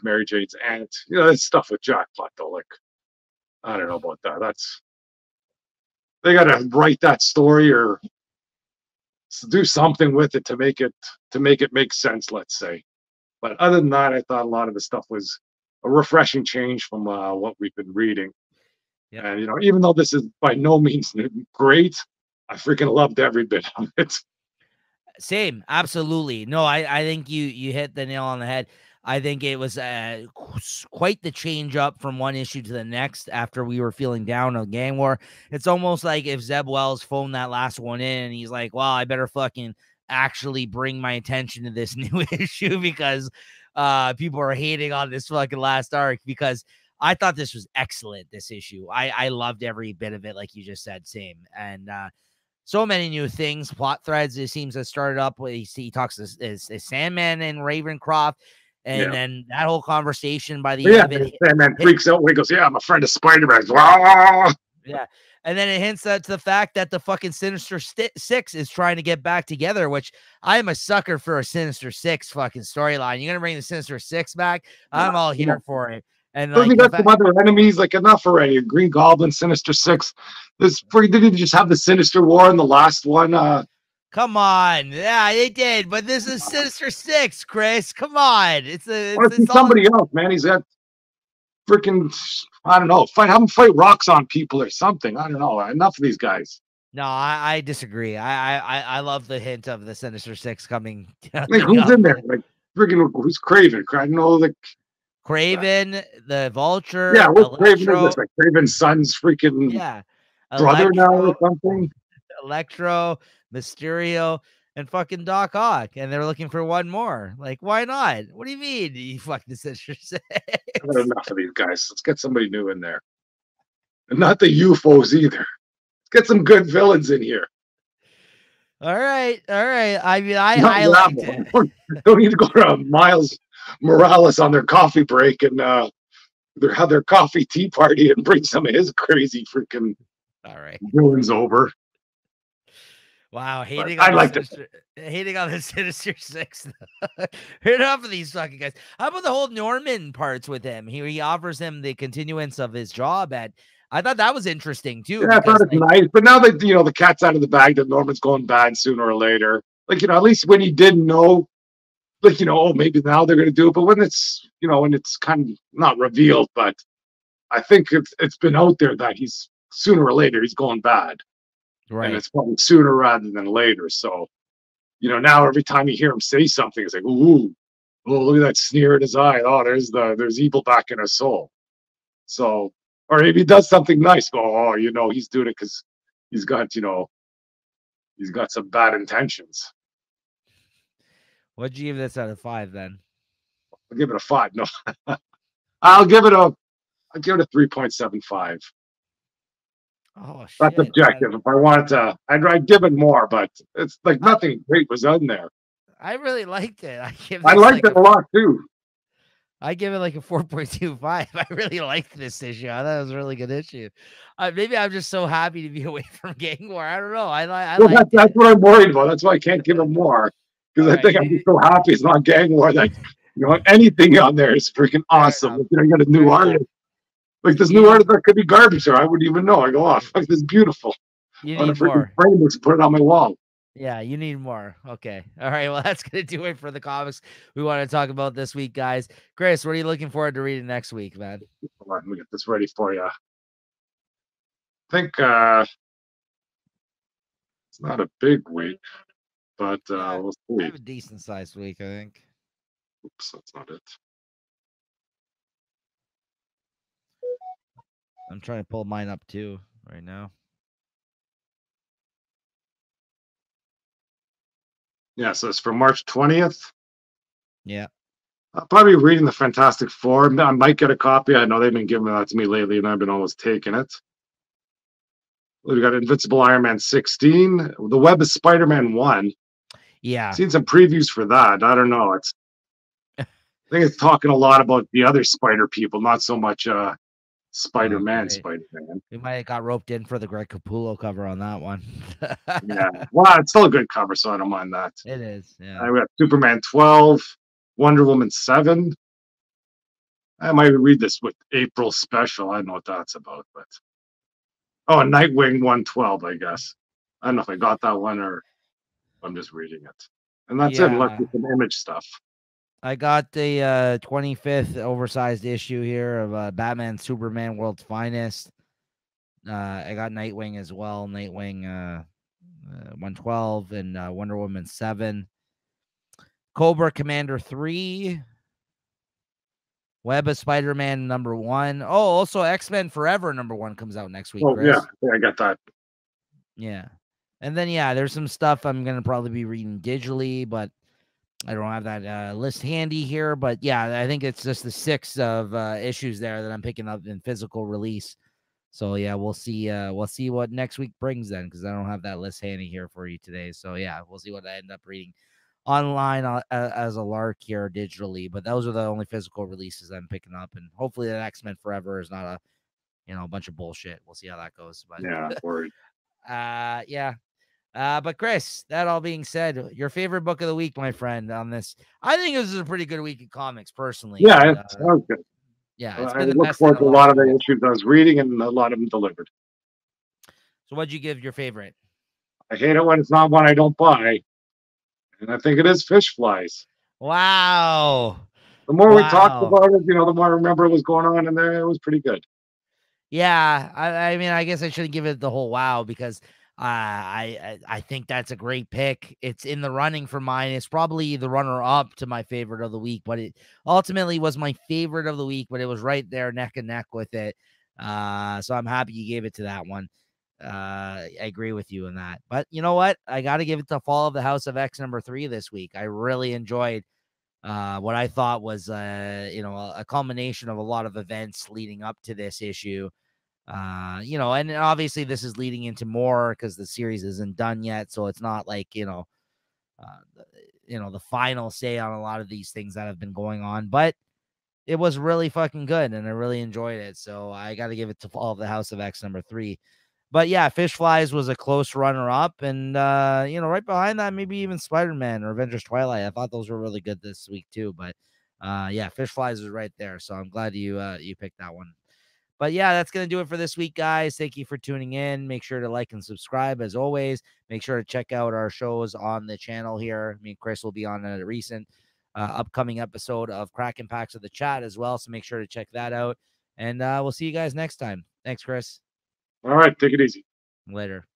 Mary Jane's aunt. You know, that's stuff with Jack Black, though. Like, I don't know about that. They got to write that story or do something with it to make it make sense, let's say. But other than that, I thought a lot of the stuff was a refreshing change from what we've been reading.
Yep.
And, you know, even though this is by no means great, I freaking loved every bit of it.
Same, absolutely. No, I think you hit the nail on the head. I think it was quite the change up from one issue to the next after we were feeling down on Gang War. It's almost like if Zeb Wells phoned that last one in and he's like, well, I better fucking actually bring my attention to this new issue because people are hating on this fucking last arc, because I thought this was excellent, this issue. I loved every bit of it, like you just said, same. And so many new things, plot threads, it seems to started up. He talks to Sandman and Ravencroft. And then that whole conversation by the end of it.
Sandman freaks out when he goes, yeah, I'm a friend of Spider-Man.
Yeah. And then it hints to the fact that the fucking Sinister Six is trying to get back together, which I am a sucker for a Sinister Six fucking storyline. You're going to bring the Sinister Six back? I'm all here for it. And
like, got some other enemies, like enough already. Green Goblin, Sinister Six. Did he just have the Sinister War in the last one?
Come on. Yeah, they did. But this is Sinister Six, Chris. Come on. It's
somebody else, man. He's got freaking, I don't know, have him fight rocks on people or something. I don't know. Enough of these guys.
No, I disagree. I love the hint of the Sinister Six coming.
Like, who's in there? Like, freaking, who's Kraven? I know, like,
Kraven, the Vulture.
Yeah, what's Kraven? Is like Kraven's son's freaking brother now or something.
Electro, Mysterio, and fucking Doc Ock, and they're looking for one more. Like, why not? What do you mean? You fucking Sinister Six?
I've had enough of these guys. Let's get somebody new in there, and not the UFOs either. Let's get some good villains in here.
All right. I mean, I liked it.
Don't need to go to Miles Morales on their coffee break and have their coffee tea party and bring some of his crazy freaking villains over.
Wow, hating on the Sinister Six. Enough of these fucking guys. How about the whole Norman parts with him? He offers him the continuance of his job at. I thought that was interesting too.
Yeah, I thought it's nice. But now that the cat's out of the bag, that Norman's going bad sooner or later. Like, at least when he didn't know, like, oh, maybe now they're gonna do it. But when it's when it's kind of not revealed, but I think it's been out there that he's sooner or later he's going bad. Right. And it's probably sooner rather than later. So, now every time you hear him say something, it's like, ooh, oh, look at that sneer in his eye. Oh, there's evil back in his soul. So, or if he does something nice, go, oh, he's doing it because he's got some bad intentions.
What'd you give this out of 5 then?
I'll give it a 5. No, I'll give it a 3.75.
Oh, shit.
That's objective. If I wanted to, I'd give it more, but it's like nothing great was in there.
I really liked it.
I liked it a lot too.
I give it like a 4.25. I really liked this issue. I thought it was a really good issue. Maybe I'm just so happy to be away from Gang War. I don't know.
That's what I'm worried about. That's why I can't give it more, because I think I'm just so happy it's not Gang War that You know, anything on there is freaking awesome.
enough.
You know, you got a new
Fair enough.
artist. Like this
You
new
need-
artist that could be garbage, or I wouldn't even know. I go, oh, fuck, this is beautiful.
You
On a
need
freaking
more.
frame this and put it on my wall.
Yeah, you need more. Okay. All right. Well, that's going to do it for the comics we want to talk about this week, guys. Chris, what are you looking forward to reading next week, man?
Hold on, let me get this ready for you. I think it's not a big week, but we'll
I
see.
have a decent sized week, I think.
Oops, that's not it.
I'm trying to pull mine up too right now.
Yeah, so it's for March 20th.
Yeah.
I'll probably be reading the Fantastic Four. I might get a copy. I know they've been giving that to me lately, and I've been almost taking it. We've got Invincible Iron Man 16. The Web of Spider-Man 1.
Yeah.
Seen some previews for that. I don't know. I think it's talking a lot about the other Spider people, not so much Spider-Man.
Okay.
Spider-Man.
We might have got roped in for the Greg Capullo cover on that one.
Yeah. Well, it's still a good cover, so I don't mind that.
It is. Yeah.
We got Superman 12, Wonder Woman 7. I might read this with April special. I don't know what that's about, but Nightwing 112, I guess. I don't know if I got that one or I'm just reading it. And that's it, unless it's some image stuff.
I got the 25th oversized issue here of Batman Superman World's Finest. I got Nightwing as well. Nightwing 112 and Wonder Woman 7. Cobra Commander 3. Web of Spider-Man #1. Oh, also X-Men Forever #1 comes out next week.
Oh,
Chris.
yeah, I got that.
Yeah. And then, there's some stuff I'm going to probably be reading digitally, but I don't have that list handy here. But, I think it's just the 6 of issues there that I'm picking up in physical release. So, we'll see. We'll see what next week brings then, because I don't have that list handy here for you today. So, we'll see what I end up reading online as a lark here digitally. But those are the only physical releases I'm picking up. And hopefully that X-Men Forever is not a bunch of bullshit. We'll see how that goes. But
yeah, worried.
But Chris, that all being said, your favorite book of the week, my friend, on this. I think this is a pretty good week in comics, personally.
Yeah, it sounds good.
Yeah, it's
I
been the
look
best
forward
in
to a lot of the issues I was reading, and a lot of them delivered.
So what'd you give your favorite?
I hate it when it's not one I don't buy. And I think it is Fish Flies.
Wow.
The more we talked about it, the more I remember what was going on in there. It was pretty good.
Yeah, I mean, I guess I shouldn't give it the whole wow, because I think that's a great pick. It's in the running for mine. It's probably the runner-up to my favorite of the week, but it ultimately was my favorite of the week, but it was right there neck and neck with it. So I'm happy you gave it to that one. I agree with you in that. But you know what? I got to give it to Fall of the House of X #3 this week. I really enjoyed what I thought was, a culmination of a lot of events leading up to this issue. And obviously this is leading into more because the series isn't done yet. So it's not like, the final say on a lot of these things that have been going on, but it was really fucking good and I really enjoyed it. So I got to give it to Fall of the House of X #3. But Fish Flies was a close runner-up, and right behind that, maybe even Spider-Man or Avengers Twilight. I thought those were really good this week too. But Fish Flies is right there, so I'm glad you picked that one. But that's gonna do it for this week, guys. Thank you for tuning in. Make sure to like and subscribe as always. Make sure to check out our shows on the channel here. Me and Chris will be on a recent upcoming episode of Kraken Packs of the Chat as well, so make sure to check that out. And we'll see you guys next time. Thanks, Chris.
All right, take it easy.
Later.